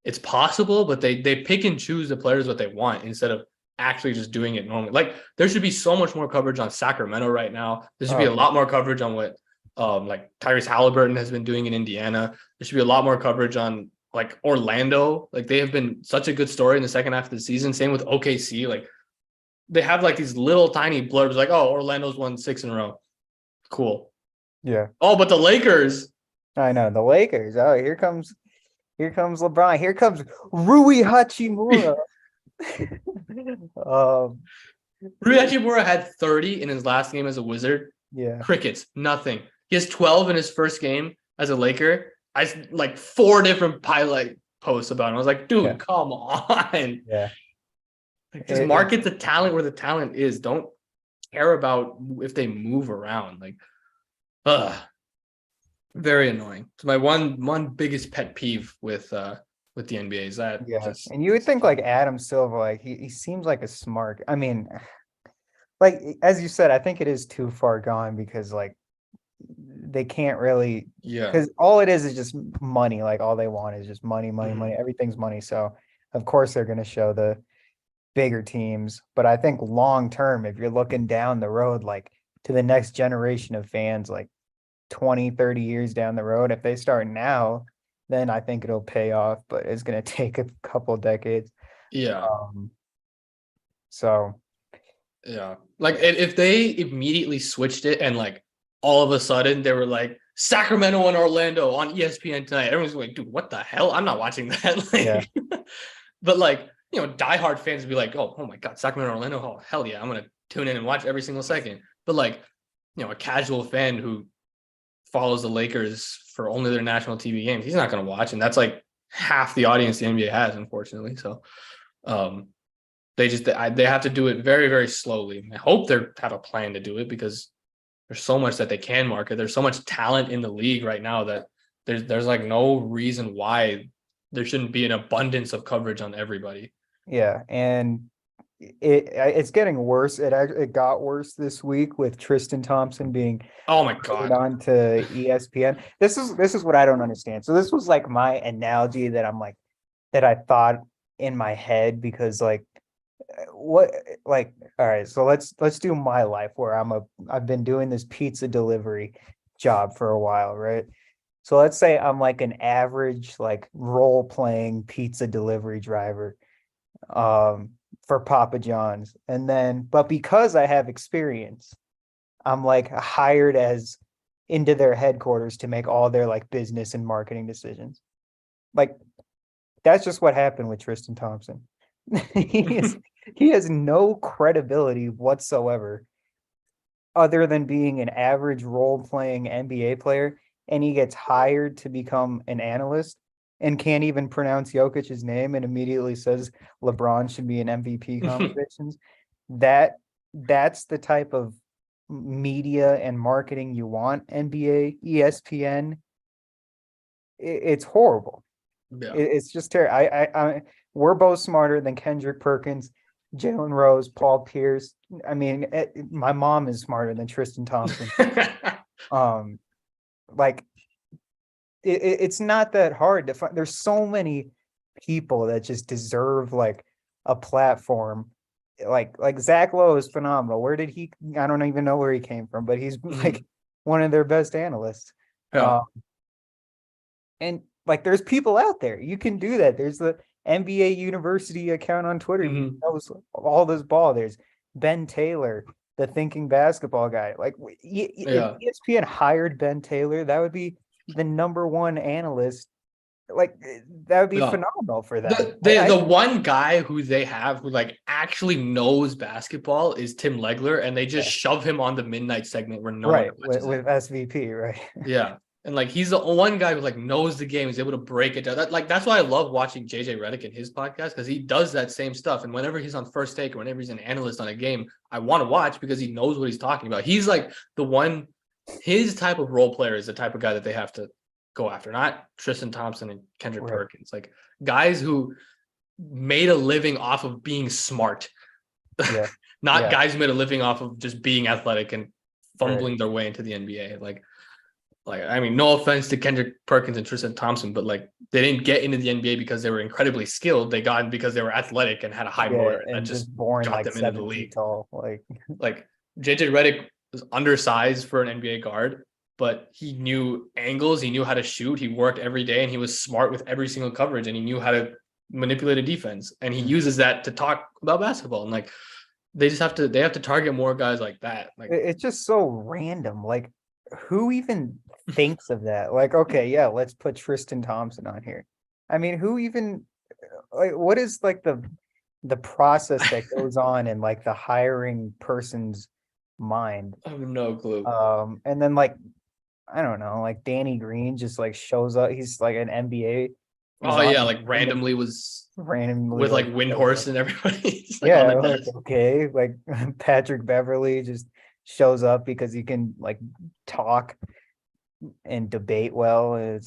A: it's possible, but they pick and choose the players what they want instead of actually just doing it normally. Like, there should be so much more coverage on Sacramento right now. There should be a lot more coverage on what like Tyrese Halliburton has been doing in Indiana. There should be a lot more coverage on like Orlando. Like, they have been such a good story in the second half of the season. Same with OKC. Like, they have like these little tiny blurbs like, oh, Orlando's won 6 in a row. Cool.
B: Yeah.
A: Oh, but the Lakers.
B: I know the Lakers. Oh, here comes LeBron. Here comes Rui Hachimura.
A: Rui Hachimura had 30 in his last game as a Wizard.
B: Yeah.
A: Crickets. Nothing. He has 12 in his first game as a Laker. I like 4 different highlight posts about him. I was like, dude, come on.
B: Yeah.
A: Just market the talent where the talent is. Don't care about if they move around. Like, very annoying. It's my one biggest pet peeve with the NBA is that.
B: And you would think like Adam Silver, like he seems like a smart. I mean, like as you said, I think it is too far gone because like they can't really,
A: Yeah.
B: because all it is just money. Like all they want is just money, money, money.
A: Mhm.
B: Everything's money. So of course they're going to show the bigger teams. But I think long term, if you're looking down the road, like to the next generation of fans, like 20, 30 years down the road, if they start now, then I think it'll pay off. But it's going to take a couple decades.
A: Yeah.
B: Um, so
A: Yeah. Like if they immediately switched it and like all of a sudden they were like Sacramento and Orlando on ESPN tonight, everyone's like, dude, what the hell? I'm not watching that.
B: yeah,
A: Like, but like, diehard fans would be like, oh my God, Sacramento, Orlando. Oh, hell yeah. I'm gonna tune in and watch every single second. But like, a casual fan who follows the Lakers for only their national TV games, he's not gonna watch. And that's like half the audience the NBA has, unfortunately. So they have to do it very, very slowly. I hope they have a plan to do it because there's so much that they can market. There's so much talent in the league right now that there's like no reason why there shouldn't be an abundance of coverage on everybody.
B: yeah, and it's getting worse. It got worse this week with Tristan Thompson being
A: Oh my
B: put
A: God.
B: on to ESPN. This is what I don't understand. So this was like my analogy that I'm like that I thought in my head because like what like all right, so let's do my life where I've been doing this pizza delivery job for a while, right? So let's say I'm like an average like role playing pizza delivery driver um for Papa John's. And then but because I have experience, I'm like hired as into their headquarters to make all their like business and marketing decisions. Like that's just what happened with Tristan Thompson. he is he has no credibility whatsoever other than being an average role playing NBA player, and he gets hired to become an analyst and can't even pronounce Jokic's name and immediately says LeBron should be in MVP conversations. That that's the type of media and marketing you want, NBA, ESPN. It's horrible.
A: Yeah.
B: It's just terrible. We're both smarter than Kendrick Perkins, Jalen Rose, Paul Pierce. I mean, my mom is smarter than Tristan Thompson. Um, like it's not that hard to find. There's so many people that just deserve like a platform. Like Zach Lowe is phenomenal. Where did he? I don't even know where he came from, but he's like one of their best analysts.
A: Yeah.
B: And like there's people out there. You can do that. There's the NBA University account on Twitter. He knows all this ball. There's Ben Taylor, the thinking basketball guy. Like if ESPN hired Ben Taylor, that would be the number one analyst. Like that would be phenomenal for them.
A: The one guy who they have who like actually knows basketball is Tim Legler, and they just shove him on the midnight segment where no one
B: with SVP, right?
A: Yeah. And like he's the one guy who like knows the game, is able to break it down. That's why I love watching JJ Redick in his podcast, because he does that same stuff. And whenever he's on First Take or whenever he's an analyst on a game, I want to watch because he knows what he's talking about. He's like the one, his type of role player is the type of guy that they have to go after, not Tristan Thompson and Kendrick Perkins, like guys who made a living off of being smart, not guys who made a living off of just being athletic and fumbling their way into the NBA. Like, I mean, no offense to Kendrick Perkins and Tristan Thompson, but like they didn't get into the NBA because they were incredibly skilled. They got in because they were athletic and had a high motor, and that just
B: born
A: got
B: like
A: them into the league.
B: Tall.
A: Like JJ Redick was undersized for an NBA guard, but he knew angles, he knew how to shoot, he worked every day, and he was smart with every single coverage, and he knew how to manipulate a defense, and he uses that to talk about basketball. And like they have to target more guys like that. Like
B: it's just so random. Like who even thinks of that? Like, okay, yeah, let's put Tristan Thompson on here. I mean, who even like what is like the process that goes on in like the hiring person's mind?
A: I have no clue.
B: And then like I don't know, like Danny Green just like shows up. He's like an NBA.
A: Oh yeah, like randomly with like Windhorst and everybody.
B: Like, okay, like Patrick Beverly just shows up because he can like talk and debate well. And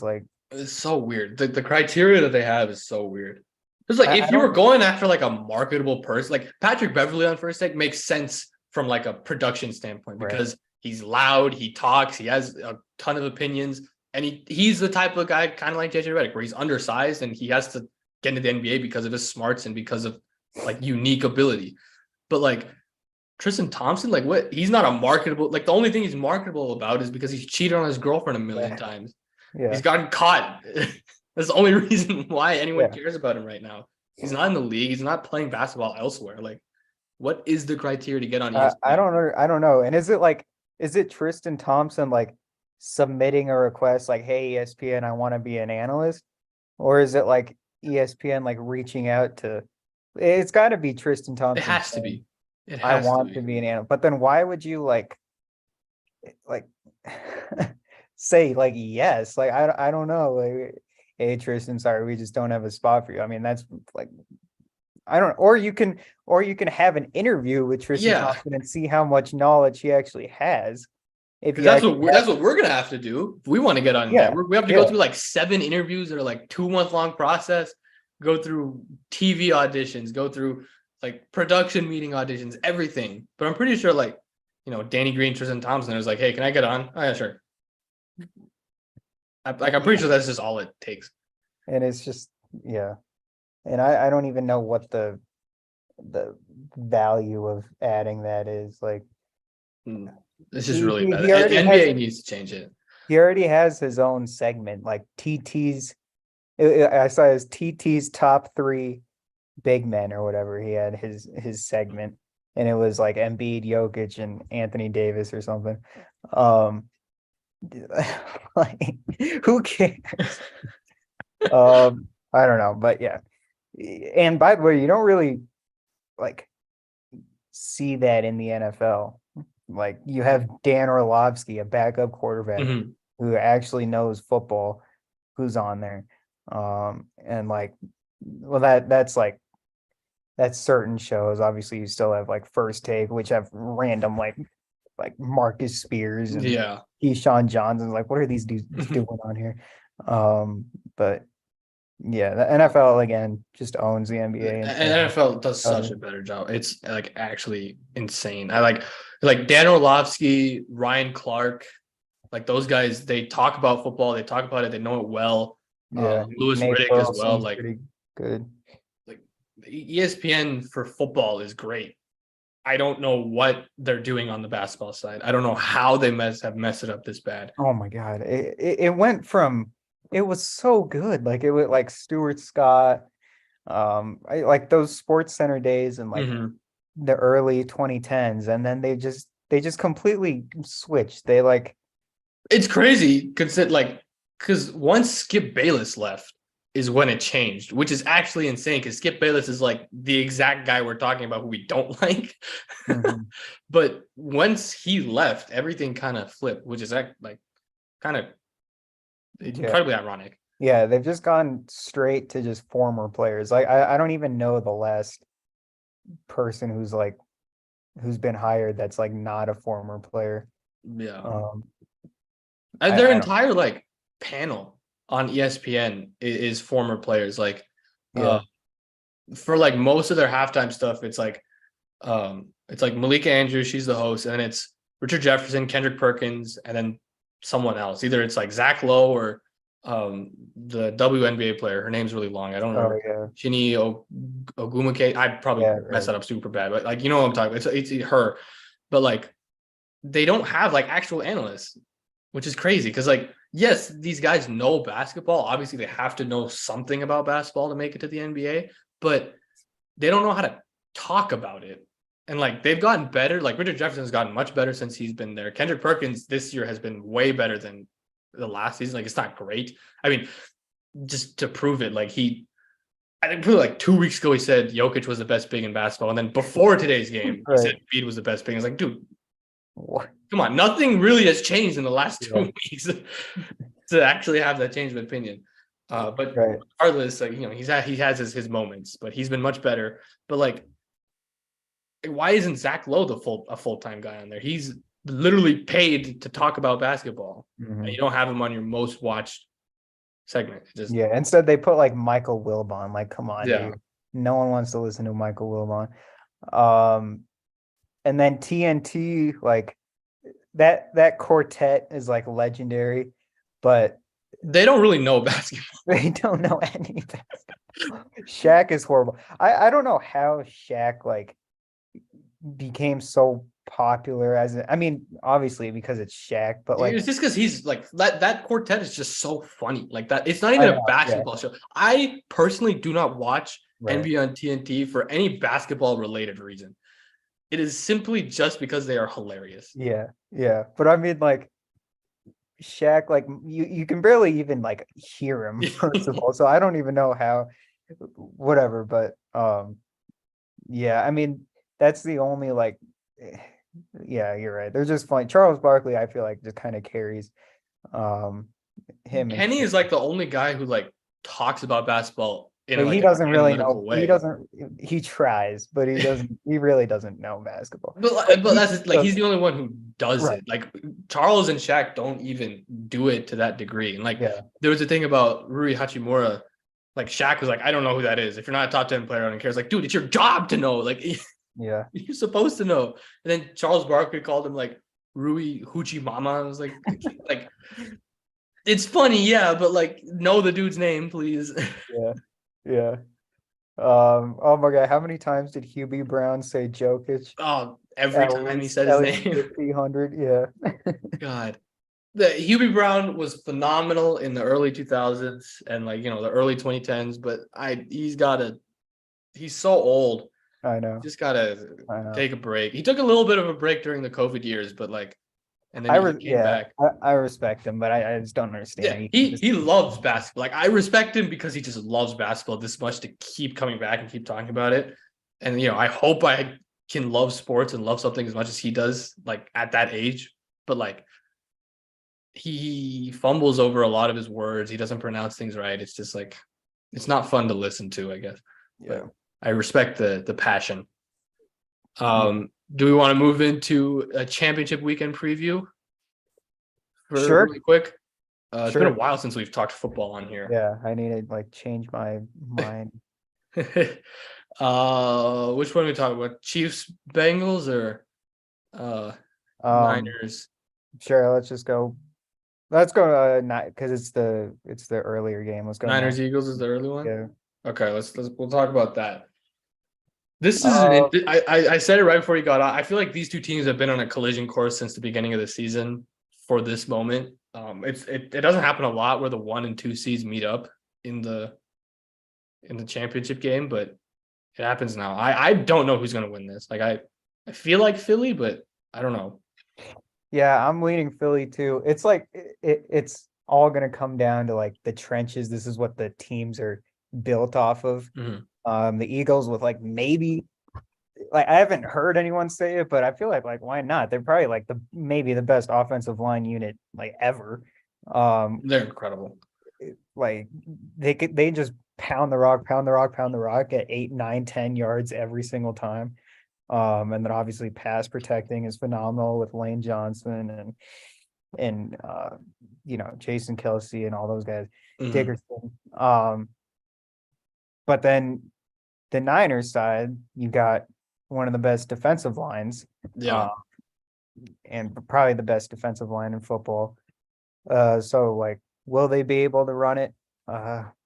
A: it's so weird. The criteria that they have is so weird. It's like if you were going after like a marketable person, like Patrick Beverly on First Take makes sense from like a production standpoint because He's loud. He talks. He has a ton of opinions. And he's the type of guy kind of like JJ Redick, where he's undersized and he has to get into the NBA because of his smarts and because of like unique ability. But like Tristan Thompson, like what? He's not a marketable. Like the only thing he's marketable about is because he's cheated on his girlfriend a million times.
B: Yeah.
A: He's gotten caught. That's the only reason why anyone cares about him right now. He's not in the league. He's not playing basketball elsewhere. Like, what is the criteria to get on ESPN?
B: I don't know. I don't know. And is it Tristan Thompson like submitting a request like, hey, ESPN, I want to be an analyst? Or is it like ESPN like reaching out to, it's got to be Tristan Thompson.
A: It has to be.
B: I want to be an analyst. But then why would you like say like yes? Like I don't know. Like, hey Tristan, sorry, we just don't have a spot for you. I mean, that's like or you can have an interview with Tristan Thompson and see how much knowledge he actually has.
A: If that's what we're gonna have to do. If we want to get on network, we have to go through like 7 interviews that are like 2-month long process, go through TV auditions, go through like production meeting auditions, everything. But I'm pretty sure like, Danny Green, Tristan Thompson is like, hey, can I get on? Oh yeah, sure. I'm pretty sure that's just all it takes. And
B: it's just, and I don't even know what the value of adding that is. Like,
A: this is really bad. NBA needs to change it.
B: He already has his own segment, like TT's. I saw his TT's top 3 big men or whatever. He had his segment, and it was like Embiid, Jokic, and Anthony Davis or something. Like, who cares? I don't know, but yeah. And by the way, you don't really like see that in the NFL. Like, you have Dan Orlovsky, a backup quarterback who actually knows football, who's on there. And like, well, that's certain shows. Obviously, you still have like First Take, which have random like Marcus Spears and Keyshawn Johnson. Like, what are these dudes doing on here? But yeah, the NFL again just owns the NBA.
A: And NFL does such a better job. It's like actually insane. I like Dan Orlovsky, Ryan Clark, like those guys. They talk about football. They talk about it. They know it well.
B: Yeah,
A: Lewis Riddick as well. Like,
B: pretty good.
A: Like ESPN for football is great. I don't know what they're doing on the basketball side. I don't know how they have messed it up this bad.
B: Oh my God. It went from, it was so good. Like, it was like Stuart Scott, I like those Sports Center days and like the early 2010s. And then they just completely switched. They like,
A: it's crazy because once Skip Bayless left is when it changed, which is actually insane because Skip Bayless is like the exact guy we're talking about who we don't like. But once he left, everything kind of flipped, which is like kind of incredibly ironic.
B: Yeah, they've just gone straight to just former players. Like, I don't even know the last person who's been hired that's like not a former player.
A: Yeah. Their entire like panel on ESPN is former players. Like, for like most of their halftime stuff, it's like Malika Andrews, she's the host, and then it's Richard Jefferson, Kendrick Perkins, and then someone else. Either it's like Zach Lowe or the WNBA player. Her name's really long. I don't remember. Chini Ogumake. I probably messed that up super bad, but like, you know what I'm talking about. It's her. But like, they don't have like actual analysts, which is crazy because like, yes, these guys know basketball. Obviously, they have to know something about basketball to make it to the NBA, but they don't know how to talk about it. And like, they've gotten better. Like, Richard Jefferson has gotten much better since he's been there. Kendrick Perkins this year has been way better than the last season. Like, it's not great. I mean, just to prove it, like I think probably like 2 weeks ago, he said Jokic was the best big in basketball. And then before today's game, he said Embiid was the best big. I was like, dude, come on. Nothing really has changed in the last 2 weeks to actually have that change of opinion. But regardless, like, he has his moments, but he's been much better. But like, why isn't Zach Lowe a full-time guy on there? He's literally paid to talk about basketball, and you don't have him on your most watched segment.
B: Instead they put like Michael Wilbon. Like, come on, dude. No one wants to listen to Michael Wilbon. And then TNT, like, that quartet is like legendary, but
A: They don't really know basketball.
B: they don't know any basketball. Shaq is horrible. I don't know how Shaq like became so popular I mean, obviously because it's Shaq, but like
A: It's just because he's like that quartet is just so funny. Like that, it's not
B: I
A: even a
B: know, yeah,
A: basketball show. I personally do not watch
B: right.
A: NBA on TNT for any basketball related reason. It is simply just because they are hilarious.
B: Yeah, yeah. But I mean like Shaq, like you can barely even like hear him, first of all. So I don't even know how whatever, but yeah, I mean that's the only like yeah, you're right. They're just funny. Charles Barkley, I feel like just kind of carries um him and
A: Kenny is like the only guy who like talks about basketball in
B: but he
A: like an
B: doesn't really
A: analytical
B: know.
A: way.
B: He tries, but he doesn't. He really doesn't know basketball.
A: But
B: He
A: that's just, like
B: does
A: he's the only one who does
B: right.
A: it. Like Charles and Shaq don't even do it to that degree. And like
B: Yeah,
A: there was a thing about Rui Hachimura. Like Shaq was like, I don't know who that is. If you're not a top 10 player, I don't care. It's like, dude, it's your job to know. Like
B: yeah,
A: you're supposed to know. And then Charles Barkley called him like Rui Hoochie Mama. I was like it's funny, yeah, but like know the dude's name, please.
B: yeah, yeah. Oh my God, how many times did Hubie Brown say Jokic?
A: Oh, every time he said his
B: At least
A: name.
B: 50, 100. Yeah,
A: God. The Hubie Brown was phenomenal in the early 2000s and like, the early 2010s, but he's so old.
B: I know,
A: Just gotta
B: I know.
A: take a break. He took a little bit of a break during the COVID years, but like, and then he came
B: Yeah,
A: back.
B: I respect him, but I just don't understand
A: Yeah,
B: how you can just
A: he loves basketball. Like I respect him because he just loves basketball this much to keep coming back and keep talking about it. And I hope I can love sports and love something as much as he does, like at that age. But like he fumbles over a lot of his words. He doesn't pronounce things right. It's just like it's not fun to listen to, I guess.
B: yeah.
A: But I respect the passion.
B: Yeah.
A: Do we want to move into a championship weekend preview for
B: Sure,
A: really quick? It's been a
B: sure.
A: while since we've talked football on here.
B: Yeah, I need to like change my mind.
A: Which one are we talking about? Chiefs, Bengals, or uh
B: Um,
A: Niners?
B: sure, let's just go. Let's go not because it's the earlier game. Let's go nine.
A: Niners, Eagles is the early one.
B: Yeah.
A: Okay, we'll talk about that. This is
B: Uh,
A: I said it right before you got on. I feel like these two teams have been on a collision course since the beginning of the season for this moment. It doesn't happen a lot where the 1 and 2 seeds meet up in the championship game, but it happens now. I don't know who's gonna win this. Like I feel like Philly, but I don't know.
B: yeah, I'm leaning Philly too. It's like it's all gonna come down to like the trenches. This is what the teams are built off of.
A: Mhm.
B: The Eagles with like maybe like I haven't heard anyone say it, but I feel like why not? They're probably like maybe the best offensive line unit like ever. Um,
A: They're incredible.
B: like they just pound the rock, pound the rock, pound the rock at 8, 9, 10 yards every single time. And then obviously pass protecting is phenomenal with Lane Johnson and Jason Kelsey and all those guys,
A: Mhm.
B: Dickerson. But then the Niners side, you got one of the best defensive lines,
A: Yeah.
B: uh, and probably the best defensive line in football. So like, will they be able to run it?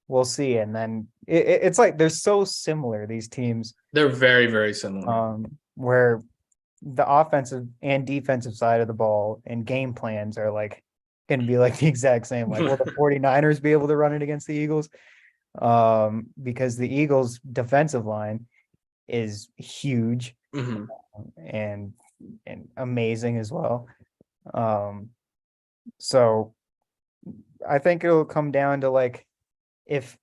B: We'll see. And then it's like they're so similar, these teams,
A: They're very, very similar.
B: where the offensive and defensive side of the ball and game plans are like going to be like the exact same. Like, will the 49ers be able to run it against the Eagles? Because the Eagles defensive line is huge
A: Mhm.
B: and and amazing as well. Um, so I think it'll come down to like if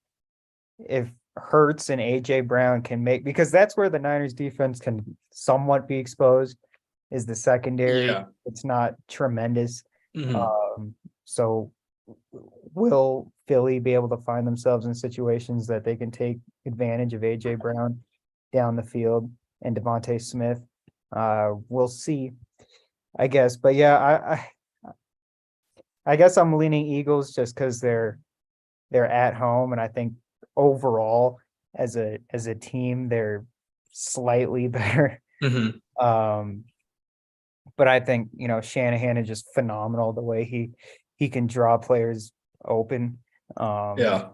B: if Hurts and AJ Brown can make because that's where the Niners defense can somewhat be exposed is the secondary.
A: Yeah.
B: It's not tremendous.
A: Mhm.
B: So will Philly be able to find themselves in situations that they can take advantage of AJ Brown down the field and Devontae Smith? We'll see, I guess. But yeah, I guess I'm leaning Eagles just because they're at home, and I think overall as a team they're slightly better.
A: Mhm.
B: Um, but I think, Shanahan is just phenomenal the way he can draw players open.
A: Yeah.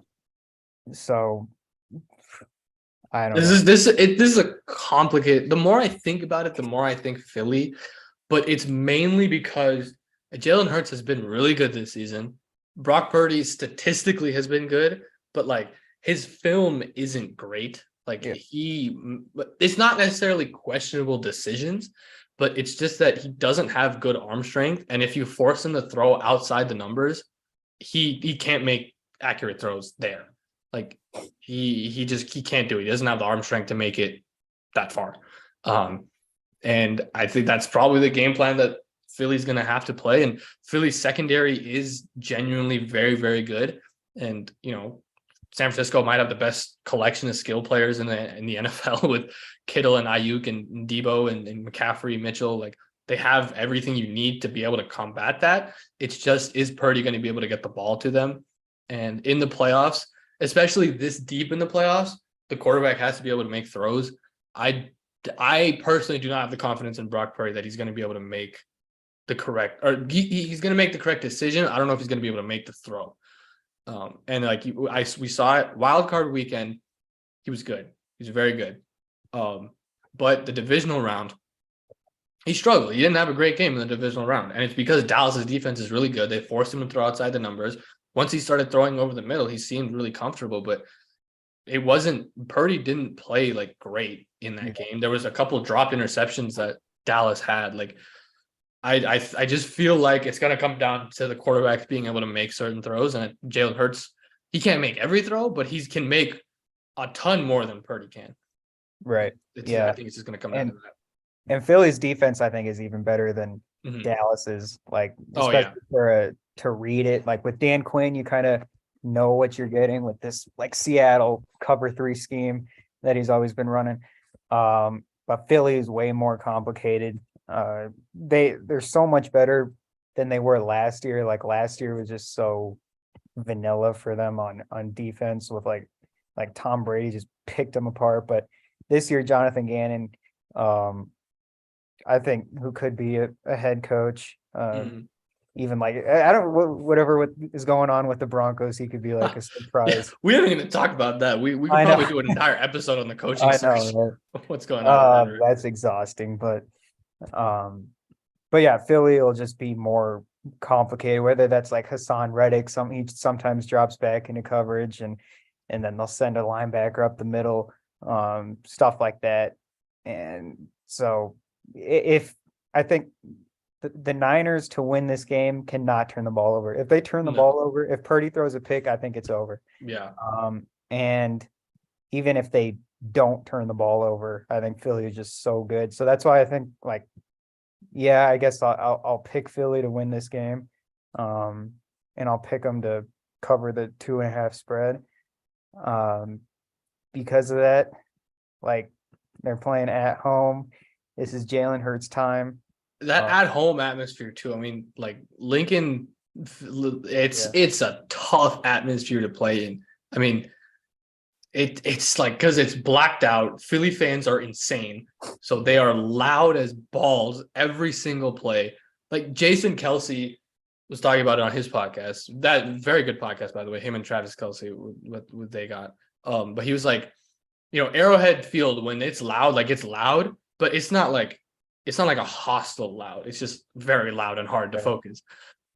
B: So I don't
A: This
B: know.
A: is this it this is a complicated. The more I think about it, the more I think Philly, but it's mainly because Jalen Hurts has been really good this season. Brock Purdy statistically has been good, but like his film isn't great. Like
B: Yeah.
A: it's not necessarily questionable decisions, but it's just that he doesn't have good arm strength. And if you force him to throw outside the numbers, he can't make accurate throws there. Like he can't do it. He doesn't have the arm strength to make it that far. And I think that's probably the game plan that Philly's going to have to play. And Philly's secondary is genuinely very, very good. And, San Francisco might have the best collection of skill players in the NFL with Kittle and Ayuk and Debo and McCaffrey, Mitchell. Like they have everything you need to be able to combat that. It's just, is Purdy going to be able to get the ball to them? And in the playoffs, especially this deep in the playoffs, the quarterback has to be able to make throws. I personally do not have the confidence in Brock Purdy that he's going to be able to make the correct, or he's going to make the correct decision. I don't know if he's going to be able to make the throw. And like we saw it wild card weekend, he was good. He was very good. But the divisional round, he struggled. He didn't have a great game in the divisional round, and it's because Dallas's defense is really good. They forced him to throw outside the numbers. Once he started throwing over the middle, he seemed really comfortable, but Purdy didn't play like great in that game. There was a couple of dropped interceptions that Dallas had. Like I just feel like it's going to come down to the quarterback being able to make certain throws, and Jalen Hurts, he can't make every throw, but he can make a ton more than Purdy can.
B: Right.
A: I
B: Yeah.
A: think it's just going to come down to that.
B: And Philly's defense, I think, is even better than Dallas's. Like, especially to read it. Like with Dan Quinn, you kind of know what you're getting with this like Seattle cover 3 scheme that he's always been running. But Philly is way more complicated. They're so much better than they were last year. Like last year was just so vanilla for them on defense with like Tom Brady just picked them apart. But this year, Jonathan Gannon, I think, who could be a head coach. Even like I don't whatever is going on with the Broncos, he could be like a surprise.
A: We haven't even talked about that. We could probably do an entire episode on the coaching search. Right? What's going on?
B: That's exhausting, but yeah, Philly will just be more complicated. Whether that's like Hassan Reddick, he sometimes drops back into coverage, and then they'll send a linebacker up the middle, stuff like that. And so if I think the Niners to win this game cannot turn the ball over. If they turn the ball over, if Purdy throws a pick, I think it's over.
A: Yeah.
B: And even if they don't turn the ball over, I think Philly is just so good. So that's why I think I guess I'll pick Philly to win this game. And I'll pick them to cover the 2.5 spread. Because of that, like they're playing at home. This is Jalen Hurts' time.
A: That at home atmosphere too. I mean, like Lincoln, it's a tough atmosphere to play in. I mean, it's like because it's blacked out. Philly fans are insane, so they are loud as balls every single play. Like Jason Kelsey was talking about it on his podcast. That very good podcast, by the way. Him and Travis Kelsey, what they got. But he was like, Arrowhead Field when it's loud, like it's loud, but it's not like a hostile loud. It's just very loud and hard to focus.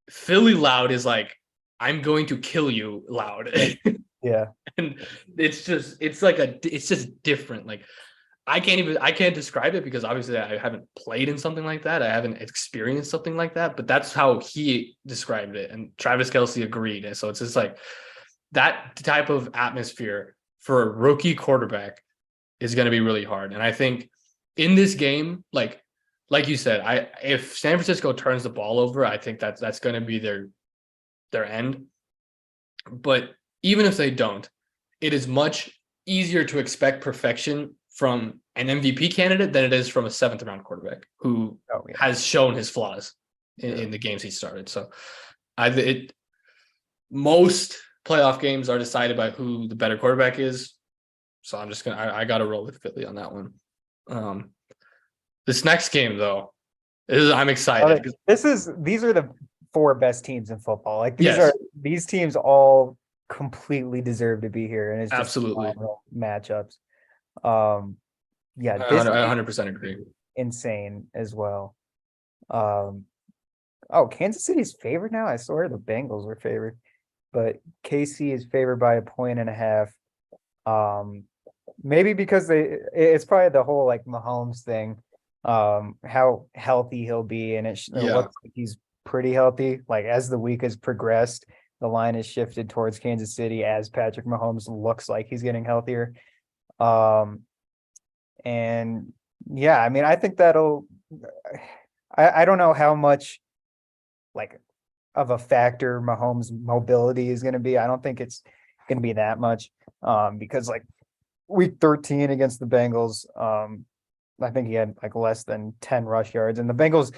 A: Philly loud is like, I'm going to kill you loud.
B: Yeah.
A: And it's just different. Like I can't describe it because obviously I haven't played in something like that. I haven't experienced something like that, but that's how he described it. And Travis Kelsey agreed. And so it's just like that type of atmosphere for a rookie quarterback is going to be really hard. And I think in this game, like you said, if San Francisco turns the ball over, I think that's going to be their end. But even if they don't, it is much easier to expect perfection from an MVP candidate than it is from a 7th round quarterback who has shown his flaws in the games he started. So most playoff games are decided by who the better quarterback is. So I'm just I got to roll with Philly on that one. This next game, though, I'm excited.
B: These are the four best teams in football. Like
A: Yes,
B: these teams all completely deserve to be here, and it's just
A: absolutely.
B: phenomenal matchups. Um, yeah,
A: I
B: this
A: 100% agree.
B: insane as well. Um, oh, Kansas City's favored now. I swear the Bengals were favored, but KC is favored by 1.5 points. Maybe because it's probably the whole like Mahomes thing, how healthy he'll be, and it
A: Yeah.
B: looks like he's pretty healthy. Like as the week has progressed, the line has shifted towards Kansas City as Patrick Mahomes looks like he's getting healthier. Um, and yeah, I mean, I think that'll. I don't know how much like of a factor Mahomes' mobility is going to be. I don't think it's going to be that much, because like week 13 against the Bengals, I think he had like less than 10 rush yards, and the Bengals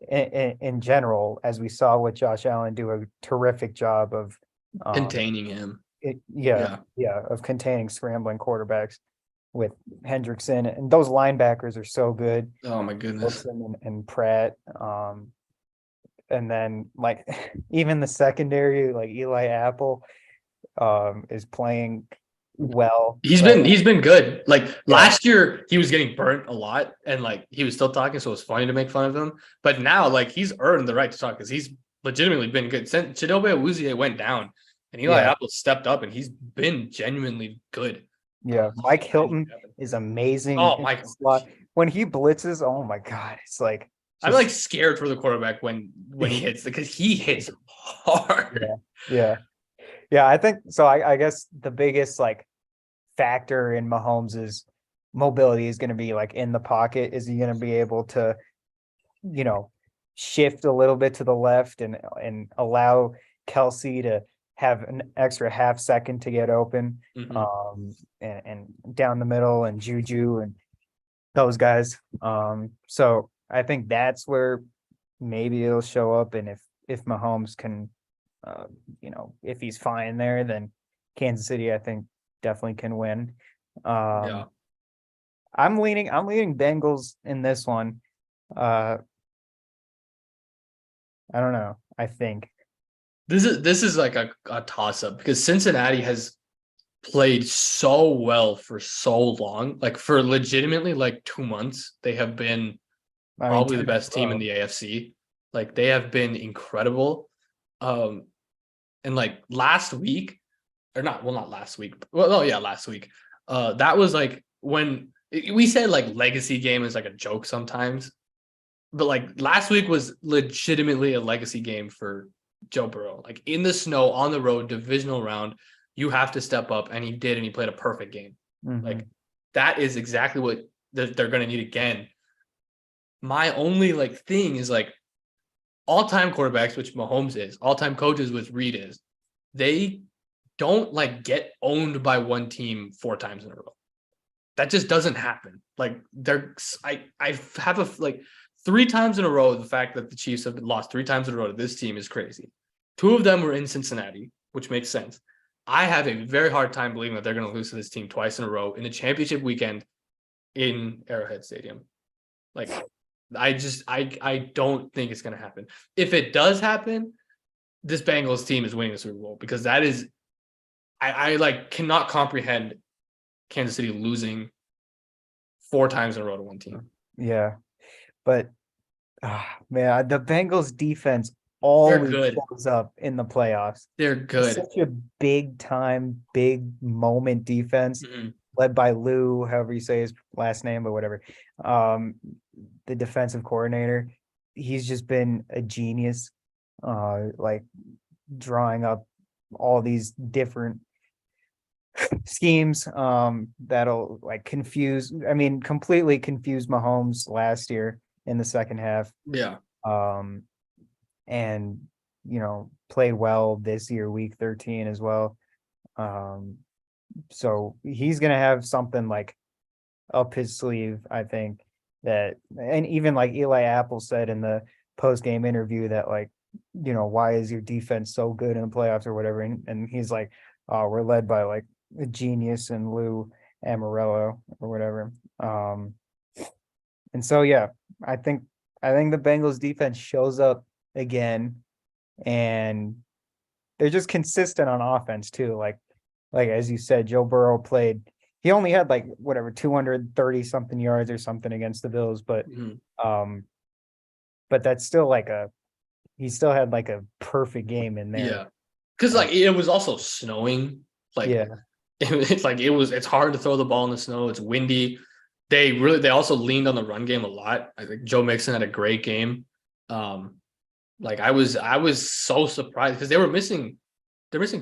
B: in general, as we saw with Josh Allen, do a terrific job of
A: Containing him.
B: yeah,
A: Yeah.
B: of containing scrambling quarterbacks with Hendrickson, and those linebackers are so good,
A: Oh my goodness.
B: Wilson and Pratt. And then like even the secondary, like Eli Apple, is playing well.
A: He's been good. Like
B: Yeah,
A: last year, he was getting burnt a lot, and like he was still talking, so it was funny to make fun of him. But now, like he's earned the right to talk because he's legitimately been good. Since Chidobe Awuzie went down, and Eli
B: yeah,
A: Apple stepped up, and he's been genuinely good.
B: yeah. Mike
A: Defending
B: Hilton
A: Kevin.
B: is amazing
A: Oh
B: in
A: my
B: the
A: god.
B: slot. When he blitzes, oh my God, it's like
A: I'm like
B: just
A: scared for the quarterback when he hits because he hits
B: yeah,
A: hard.
B: yeah, yeah. I think so. I guess the biggest like factor in Mahomes's mobility is going to be like in the pocket. Is he going to be able to, you know, shift a little bit to the left and allow Kelsey to have an extra half second to get open,
A: Mhm.
B: and down the middle, and Juju and those guys. So I think that's where maybe it'll show up, and if Mahomes can, uh, if he's fine there, then Kansas City, I think, definitely can win.
A: Yeah.
B: Um, I'm leaning Bengals in this one. Uh, I don't know. I think.
A: This is like a toss up because Cincinnati has played so well for so long. Like for legitimately like 2 months, they have been
B: I mean,
A: probably
B: two
A: the
B: in a
A: best team in
B: row.
A: the AFC. Like they have been incredible. Um, and like last week, or not, well, not last week. Well, oh yeah, last week. That was like when we said like legacy game is like a joke sometimes, but like last week was legitimately a legacy game for Joe Burrow. Like in the snow on the road, divisional round, you have to step up, and he did, and he played a perfect game. Like
B: Mhm.
A: that is exactly what they're going to need again. My only like thing is like all-time quarterbacks, which Mahomes is, all-time coaches, which Reed is, they don't like get owned by one team 4 times in a row. That just doesn't happen. Like I have a like 3 times in a row. The fact that the Chiefs have lost 3 times in a row to this team is crazy. 2 of them were in Cincinnati, which makes sense. I have a very hard time believing that they're going to lose to this team twice in a row in a championship weekend in Arrowhead Stadium. Like I don't think it's going to happen. If it does happen, this Bengals team is winning the Super Bowl because that is I like cannot comprehend Kansas City losing 4 times in a row to one team.
B: Yeah, but man, the Bengals defense
A: They're
B: always
A: good.
B: shows up in the playoffs.
A: They're
B: It's
A: good.
B: such a big time, big moment defense
A: Mhm.
B: led by Lou, however you say his last name, but whatever. Um, the defensive coordinator, he's just been a genius, like drawing up all these different schemes, that'll like completely confuse Mahomes last year in the second half.
A: Yeah.
B: Um, and played well this year, week 13 as well. Um, so he's gonna have something like up his sleeve, I think, and even like Eli Apple said in the post game interview that like, why is your defense so good in the playoffs or whatever? And he's like, oh, we're led by like a genius and Lou Amarello or whatever. And so yeah, I think I think the Bengals defense shows up again, and they're just consistent on offense too. Like as you said, Joe Burrow played. He only had like whatever 230 something yards or something against the Bills, um, but that's still like he still had like a perfect game in there.
A: Yeah, because like it was also snowing. Like
B: Yeah,
A: it's hard to throw the ball in the snow. It's windy. They also leaned on the run game a lot. I think Joe Mixon had a great game. Like I was so surprised because they're missing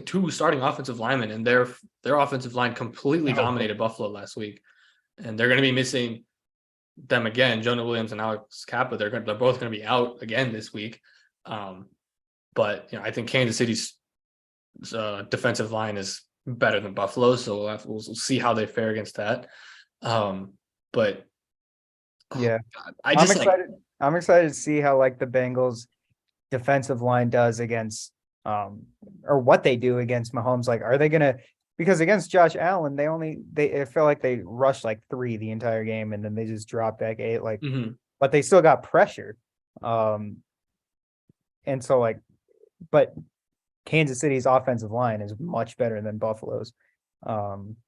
A: two starting offensive linemen, and their offensive line completely dominated Buffalo last week, and they're going to be missing them again. Jonah Williams and Alex Kappa, they're both going to be out again this week. But I think Kansas City's defensive line is better than Buffalo, so we'll see how they fare against that. But
B: yeah,
A: God,
B: I'm excited. I'm excited to see how like the Bengals defensive line does against or what they do against Mahomes. Like, are they gonna, because against Josh Allen, I feel like they rushed like 3 the entire game and then they just dropped back 8, like, but they still got pressure. And so like, but Kansas City's offensive line is much better than Buffalo's.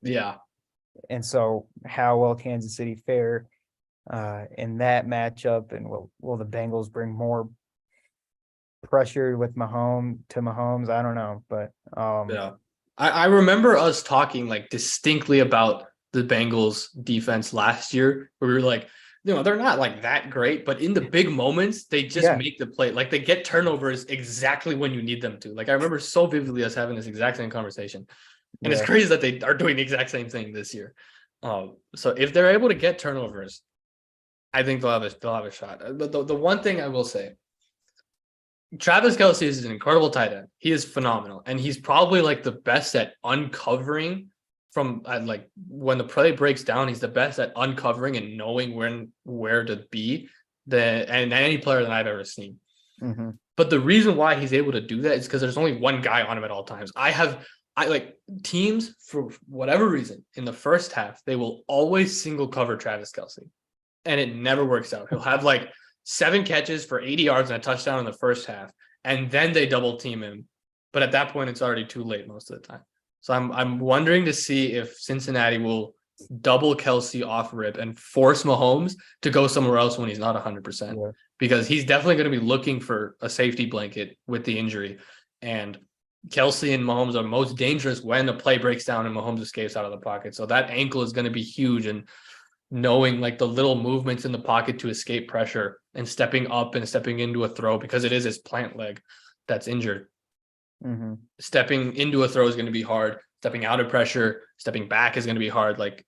A: Yeah.
B: And so how will Kansas City fare in that matchup? And will the Bengals bring more pressure with Mahomes? I don't know, but
A: yeah. I remember us talking like distinctly about the Bengals defense last year, where we were like, they're not like that great, but in the big moments, they just make the play. Like they get turnovers exactly when you need them to. Like I remember so vividly us having this exact same conversation. And it's crazy that they are doing the exact same thing this year. So if they're able to get turnovers, I think they'll have a shot. The one thing I will say, Travis Kelce is an incredible tight end. He is phenomenal, and he's probably like the best at uncovering from like when the play breaks down. He's the best at uncovering and knowing where to be and any player that I've ever seen. But the reason why he's able to do that is because there's only one guy on him at all times. I like teams for whatever reason in the first half, they will always single cover Travis Kelce, and it never works out. He'll have like 7 catches for 80 yards and a touchdown in the first half, and then they double team him. But at that point, it's already too late most of the time. So I'm wondering to see if Cincinnati will double Kelce off rip and force Mahomes to go somewhere else when he's not 100%, because he's definitely going to be looking for a safety blanket with the injury. And Kelce and Mahomes are most dangerous when the play breaks down and Mahomes escapes out of the pocket. So that ankle is going to be huge, and knowing like the little movements in the pocket to escape pressure and stepping up and stepping into a throw, because it is his plant leg that's injured. Stepping into a throw is going to be hard. Stepping out of pressure, stepping back is going to be hard. Like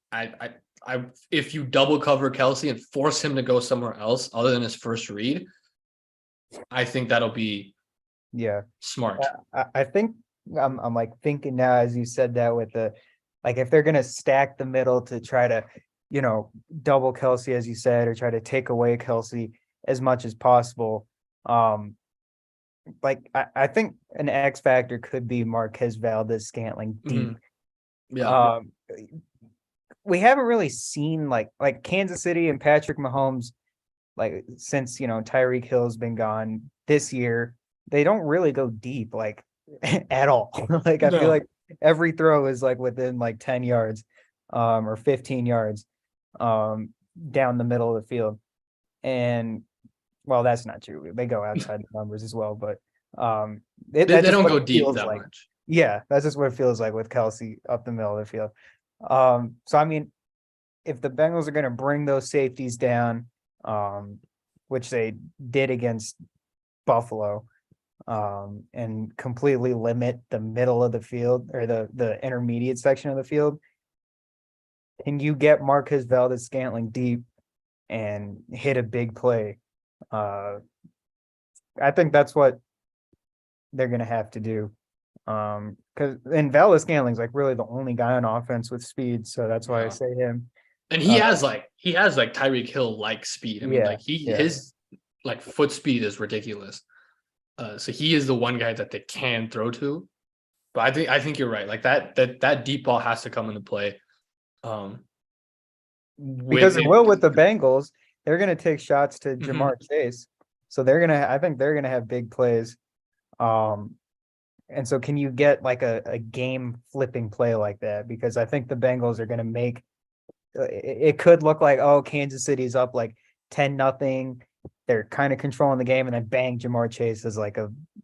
A: if you double cover Kelce and force him to go somewhere else other than his first read, I think that'll be smart.
B: I think I'm like thinking now as you said that with the, like, if they're going to stack the middle to try to, double Kelce, as you said, or try to take away Kelce as much as possible. Like I think an X factor could be Marquez Valdez-Scantling deep. We haven't really seen like Kansas City and Patrick Mahomes, like since Tyreek Hill's been gone this year, they don't really go deep like at all. Like I feel like every throw is like within like 10 yards or 15 yards down the middle of the field. And well, that's not true. They go outside the numbers as well, but
A: they don't go deep that much.
B: Yeah, that's just what it feels like with Kelce up the middle of the field. So I mean, if the Bengals are going to bring those safeties down, which they did against Buffalo, and completely limit the middle of the field or the intermediate section of the field, can you get Marquez Valdez-Scantling deep and hit a big play? I think that's what they're going to have to do. Because Valdez-Scantling's like really the only guy on offense with speed, so that's why I say him.
A: And he has like Tyreek Hill like speed. I mean, like his like foot speed is ridiculous. So he is the one guy that they can throw to. But I think you're right. Like that deep ball has to come into play.
B: Because it will with the Bengals, they're gonna take shots to Jamar Chase. So I think they're gonna have big plays. And so can you get like a game flipping play like that? Because I think the Bengals are gonna make it could look like, oh, Kansas City's up like 10-0. They're kind of controlling the game, and then bang, Jamar Chase is like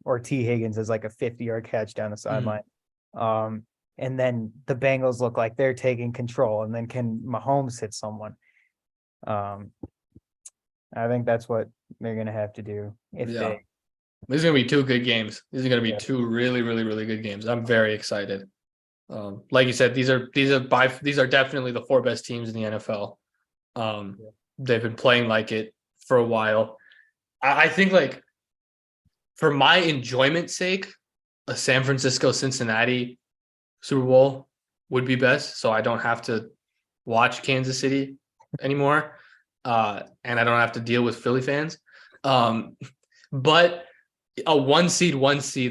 B: or T. Higgins is like a 50-yard catch down the sideline. And then the Bengals look like they're taking control, and then can Mahomes hit someone? I think that's what they're gonna have to do if they.
A: These are gonna be two good games. These are gonna be
B: Yeah.
A: two really, really, really good games. I'm very excited. Like you said, these are definitely the 4 best teams in the NFL. They've been playing like it for a while. I think, like, for my enjoyment's sake, a San Francisco Cincinnati Super Bowl would be best, so I don't have to watch Kansas City anymore, and I don't have to deal with Philly fans. But a one seed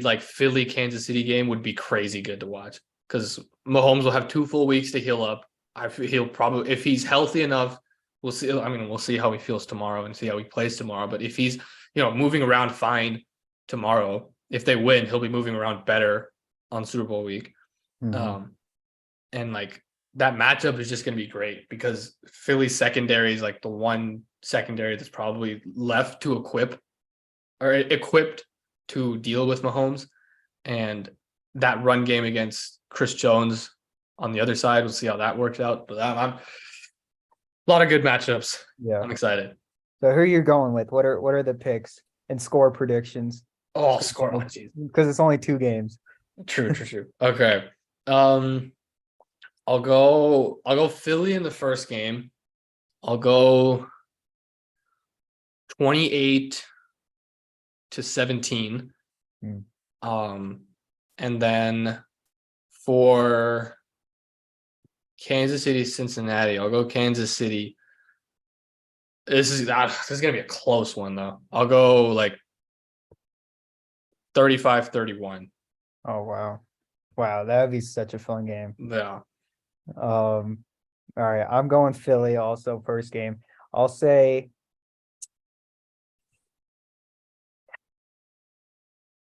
A: like Philly Kansas City game would be crazy good to watch, because Mahomes will have 2 full weeks to heal up. He'll probably, if he's healthy enough, we'll see. I mean, we'll see how he feels tomorrow and see how he plays tomorrow. But if he's, moving around fine tomorrow, if they win, he'll be moving around better on Super Bowl week. And like, that matchup is just going to be great, because Philly's secondary is like the one secondary that's probably left to equipped to deal with Mahomes, and that run game against Chris Jones on the other side, we'll see how that works out. But I'm a lot of good matchups.
B: Yeah,
A: I'm excited.
B: So who are you going with? What are the picks and score predictions?
A: Oh, score!
B: Because it's only 2 games.
A: True. Okay. I'll go Philly in the first game. I'll go 28-17. And then for Kansas City, Cincinnati, I'll go Kansas City. This is gonna be a close one, though. I'll go like 35-31.
B: Oh wow, that would be such a fun game.
A: Yeah.
B: All right, I'm going Philly also first game. I'll say,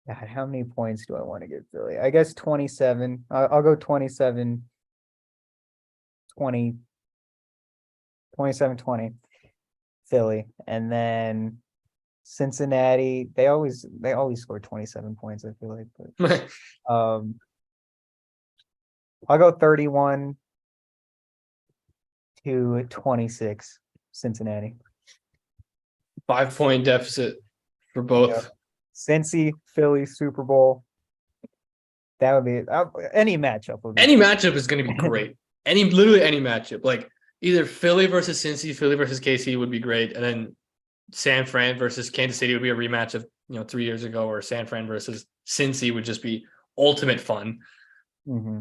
B: God, how many points do I want to give Philly? I guess 27. I'll go 27, 20, 27-20 Philly. And then Cincinnati, they always score 27 points, I feel like. But I'll go 31-26 Cincinnati.
A: 5-point deficit for both.
B: Yeah. Cincy, Philly, Super Bowl. That would be any matchup.
A: Any matchup is going to be great. Literally any matchup. Like, either Philly versus Cincy, Philly versus KC would be great, and then San Fran versus Kansas City would be a rematch of 3 years ago, or San Fran versus Cincy would just be ultimate fun.
B: Mm-hmm.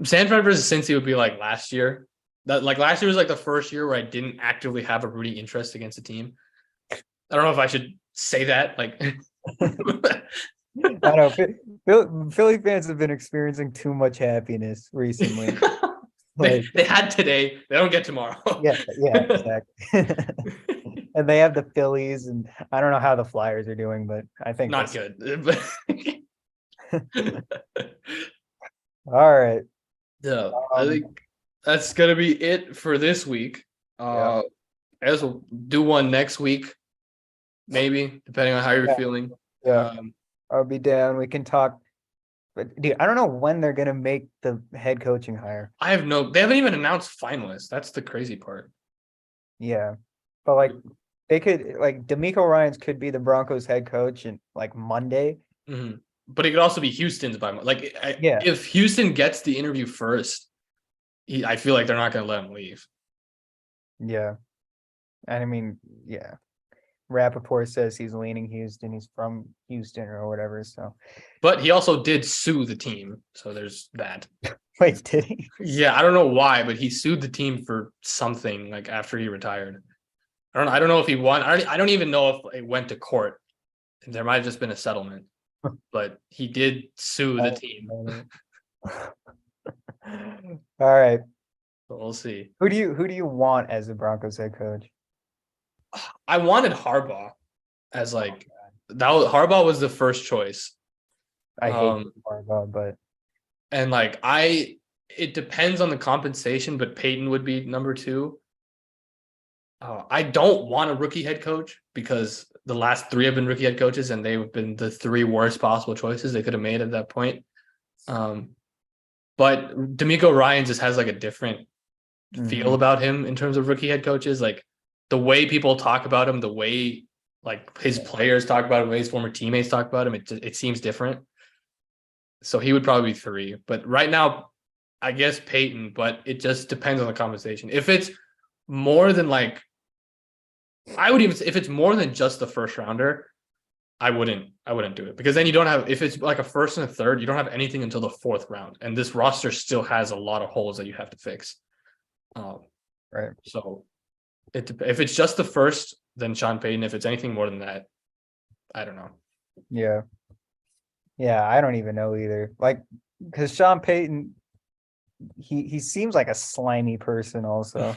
A: San Fran versus Cincy would be like last year. Last year was like the first year where I didn't actively have a rooting interest against a team. I don't know if I should say that. Like,
B: I don't know. Philly fans have been experiencing too much happiness recently.
A: They had today. They don't get tomorrow.
B: Yeah, exactly. And they have the Phillies, and I don't know how the Flyers are doing, but I think
A: not good.
B: All right.
A: Yeah, I think that's gonna be it for this week. I guess we'll do one next week, maybe, depending on how you're feeling.
B: Yeah, I'll be down. We can talk. But dude, I don't know when they're gonna make the head coaching hire.
A: They haven't even announced finalists. That's the crazy part.
B: Yeah, but like they could, like, D'Amico Ryans could be the Broncos head coach and like Monday.
A: Mm-hmm. But it could also be Houston's if Houston gets the interview first, I feel like they're not going to let him leave.
B: Yeah, and I mean, yeah. Rappaport says he's leaning Houston. He's from Houston or whatever. So,
A: but he also did sue the team, so there's that.
B: Wait, did he?
A: Yeah, I don't know why, but he sued the team for something like after he retired. I don't know if he won. I don't even know if it went to court. There might have just been a settlement, but he did sue the team.
B: All right.
A: So we'll see.
B: Who do you want as the Broncos head coach?
A: I wanted Harbaugh as like Harbaugh was the first choice.
B: I hate Harbaugh, but
A: And like it depends on the compensation, but Peyton would be number two. I don't want a rookie head coach because the last three have been rookie head coaches, and they've been the three worst possible choices they could have made at that point. But D'Amico Ryan just has like a different feel about him in terms of rookie head coaches. Like the way people talk about him, the way like his players talk about him, the way his former teammates talk about him, it seems different. So he would probably be three. But right now, I guess Peyton, but it just depends on the conversation. If it's more than like, I would even if it's more than just the first rounder, I wouldn't do it, because then you don't have, if it's like a first and a third, you don't have anything until the fourth round, and this roster still has a lot of holes that you have to fix.
B: Right.
A: So if it's just the first, then Sean Payton. If it's anything more than that, I don't know.
B: Yeah. Yeah, I don't even know either. Like, because Sean Payton, he seems like a slimy person also.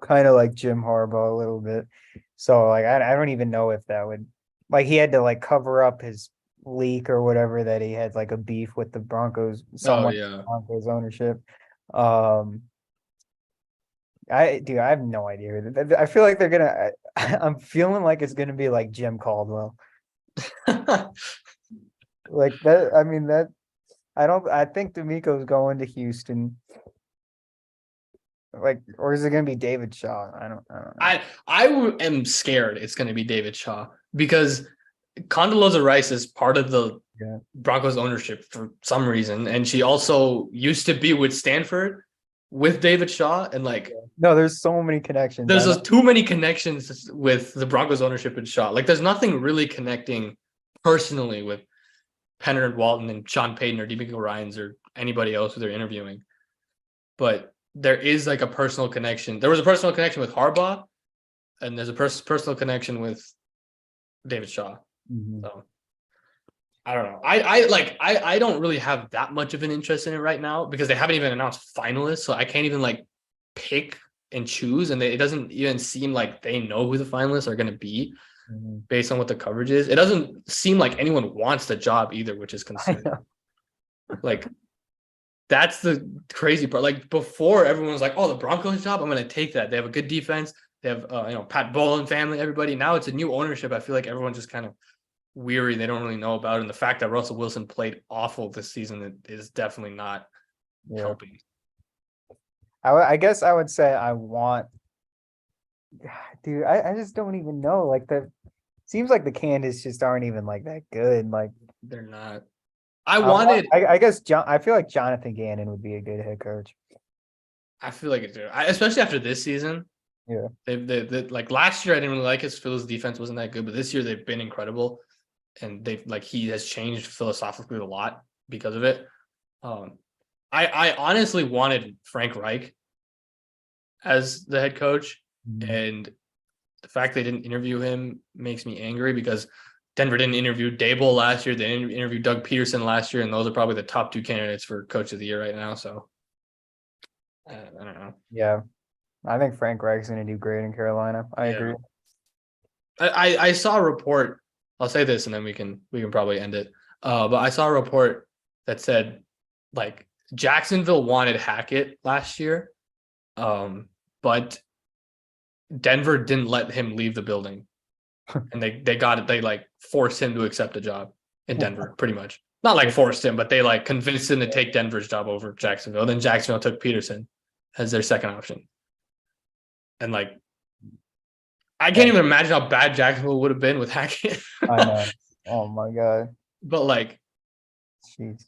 B: Kind of like Jim Harbaugh a little bit. So like I don't even know if that would, like, he had to like cover up his leak or whatever, that he had like a beef with the Broncos, someone Broncos ownership. I have no idea. I feel like they're gonna I'm feeling like it's gonna be like Jim Caldwell. Like that, I mean that I think D'Amico's going to Houston. Like, or is it gonna be David Shaw? I don't know.
A: I am scared it's going to be David Shaw, because Condoleezza Rice is part of the Broncos ownership for some reason, and she also used to be with Stanford with David Shaw, and like
B: no, there's so many connections.
A: There's too many connections with the Broncos ownership and Shaw. Like there's nothing really connecting personally with Penner and Walton and Sean Payton or D'Amico Ryans or anybody else who they're interviewing. But there is like a personal connection. There was a personal connection with Harbaugh, and there's a personal connection with David Shaw. So I don't know. I don't really have that much of an interest in it right now, because they haven't even announced finalists. So I can't even like pick and choose. And it doesn't even seem like they know who the finalists are going to be based on what the coverage is. It doesn't seem like anyone wants the job either, which is concerning. Like, that's the crazy part. Like before, everyone was like, "Oh, the Broncos job, I'm going to take that. They have a good defense. They have, Pat Bowlen family, everybody." Now it's a new ownership. I feel like everyone's just kind of weary. They don't really know about it. And the fact that Russell Wilson played awful this season is definitely not helping.
B: I guess I would say I want, dude, I just don't even know. Like seems like the Candace just aren't even like that good. Like
A: they're not.
B: I guess I feel like Jonathan Gannon would be a good head coach.
A: I feel like it too. Especially after this season.
B: Yeah.
A: They like last year I didn't really like his Phil's defense wasn't that good, but this year they've been incredible. And he has changed philosophically a lot because of it. I honestly wanted Frank Reich as the head coach, and the fact they didn't interview him makes me angry, because Denver didn't interview Dable last year. They didn't interview Doug Peterson last year, and those are probably the top two candidates for coach of the year right now. So I don't know.
B: Yeah, I think Frank Reich's going to do great in Carolina. I agree.
A: I saw a report. I'll say this, and then we can probably end it. But I saw a report that said like Jacksonville wanted Hackett last year, but Denver didn't let him leave the building, and they like forced him to accept a job in Denver, pretty much. Not like forced him, but they like convinced him to take Denver's job over Jacksonville. Then Jacksonville took Peterson as their second option, and like I can't even imagine how bad Jacksonville would have been with Hackett.
B: I know. Oh my god.
A: But like,
B: jeez.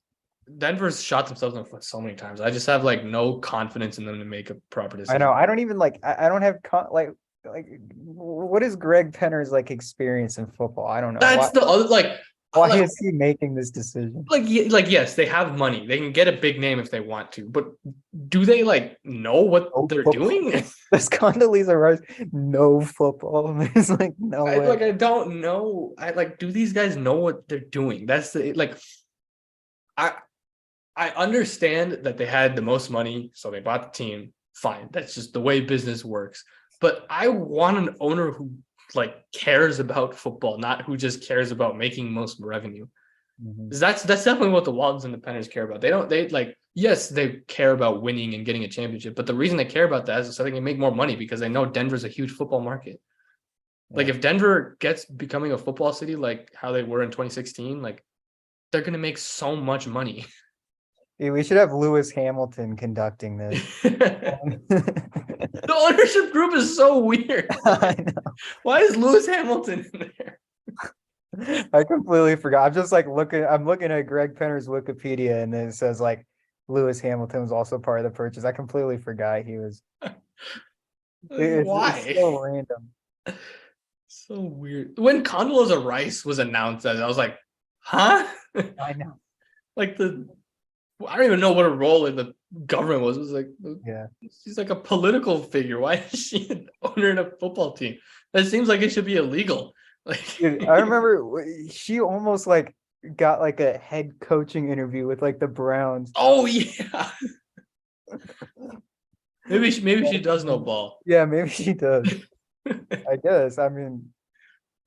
A: Denver's shot themselves in the foot so many times. I just have like no confidence in them to make a proper decision.
B: I know. I don't even like. I don't have like. What is Greg Penner's like experience in football? I don't know.
A: That's the other like.
B: Why is he making this decision?
A: Like yes, they have money. They can get a big name if they want to, but do they like know what they're doing?
B: This Condoleezza Rice, no football. There's like no way.
A: Like I don't know. Do these guys know what they're doing? That's the like. I understand that they had the most money, so they bought the team. Fine, that's just the way business works. but I want an owner who like cares about football, not who just cares about making most revenue.
B: Mhm.
A: 'Cause that's definitely what the Waltons and the Penners care about. They like, yes, they care about winning and getting a championship, but the reason they care about that is so they can make more money because they know Denver's a huge football market. Like
B: Yeah.
A: if Denver gets becoming a football city like how they were in 2016, like they're gonna make so much money.
B: Yeah, we should have Lewis Hamilton conducting this.
A: The ownership group is so weird.
B: I know.
A: Why is Lewis Hamilton in there?
B: I completely forgot. I'm just like I'm looking at Greg Penner's Wikipedia and it says like Lewis Hamilton was also part of the purchase. I completely forgot he was. It's
A: Why?
B: so random.
A: So weird. When Condoleezza Rice was announced, I was like, huh?
B: I know.
A: Like I don't even know what her role in the government was. It was like,
B: Yeah.
A: she's like a political figure. Why is she an owner in a football team? That seems like it should be illegal. Like,
B: Dude, I remember she almost like got like a head coaching interview with like the Browns.
A: oh yeah. Maybe she does know ball.
B: Yeah, maybe she does. I guess. I mean,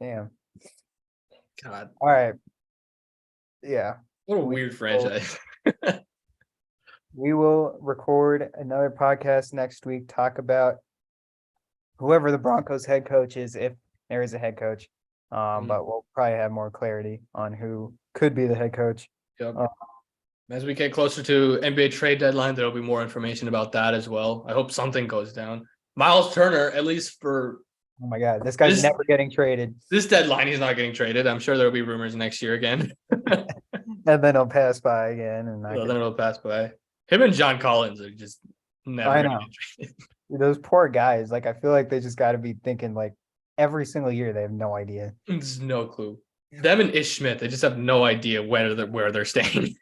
B: damn.
A: God,
B: All right. Yeah.
A: what a
B: We
A: weird
B: will-
A: franchise.
B: We will record another podcast next week, talk about whoever the Broncos head coach is, if there is a head coach. But we'll probably have more clarity on who could be the head coach.
A: Yep. As we get closer to NBA trade deadline, there'll be more information about that as well. I hope something goes down. Miles Turner, at least for
B: Oh my God, this guy's never getting traded.
A: this deadline, he's not getting traded. I'm sure there'll be rumors next year again.
B: And then he'll pass by again. And
A: Then it'll pass by. Him and John Collins are just never
B: I
A: gonna
B: know.
A: get traded.
B: Those poor guys, like I feel like they just got to be thinking like every single year they have no idea.
A: There's no clue. Them and Ish Smith, they just have no idea where they're staying.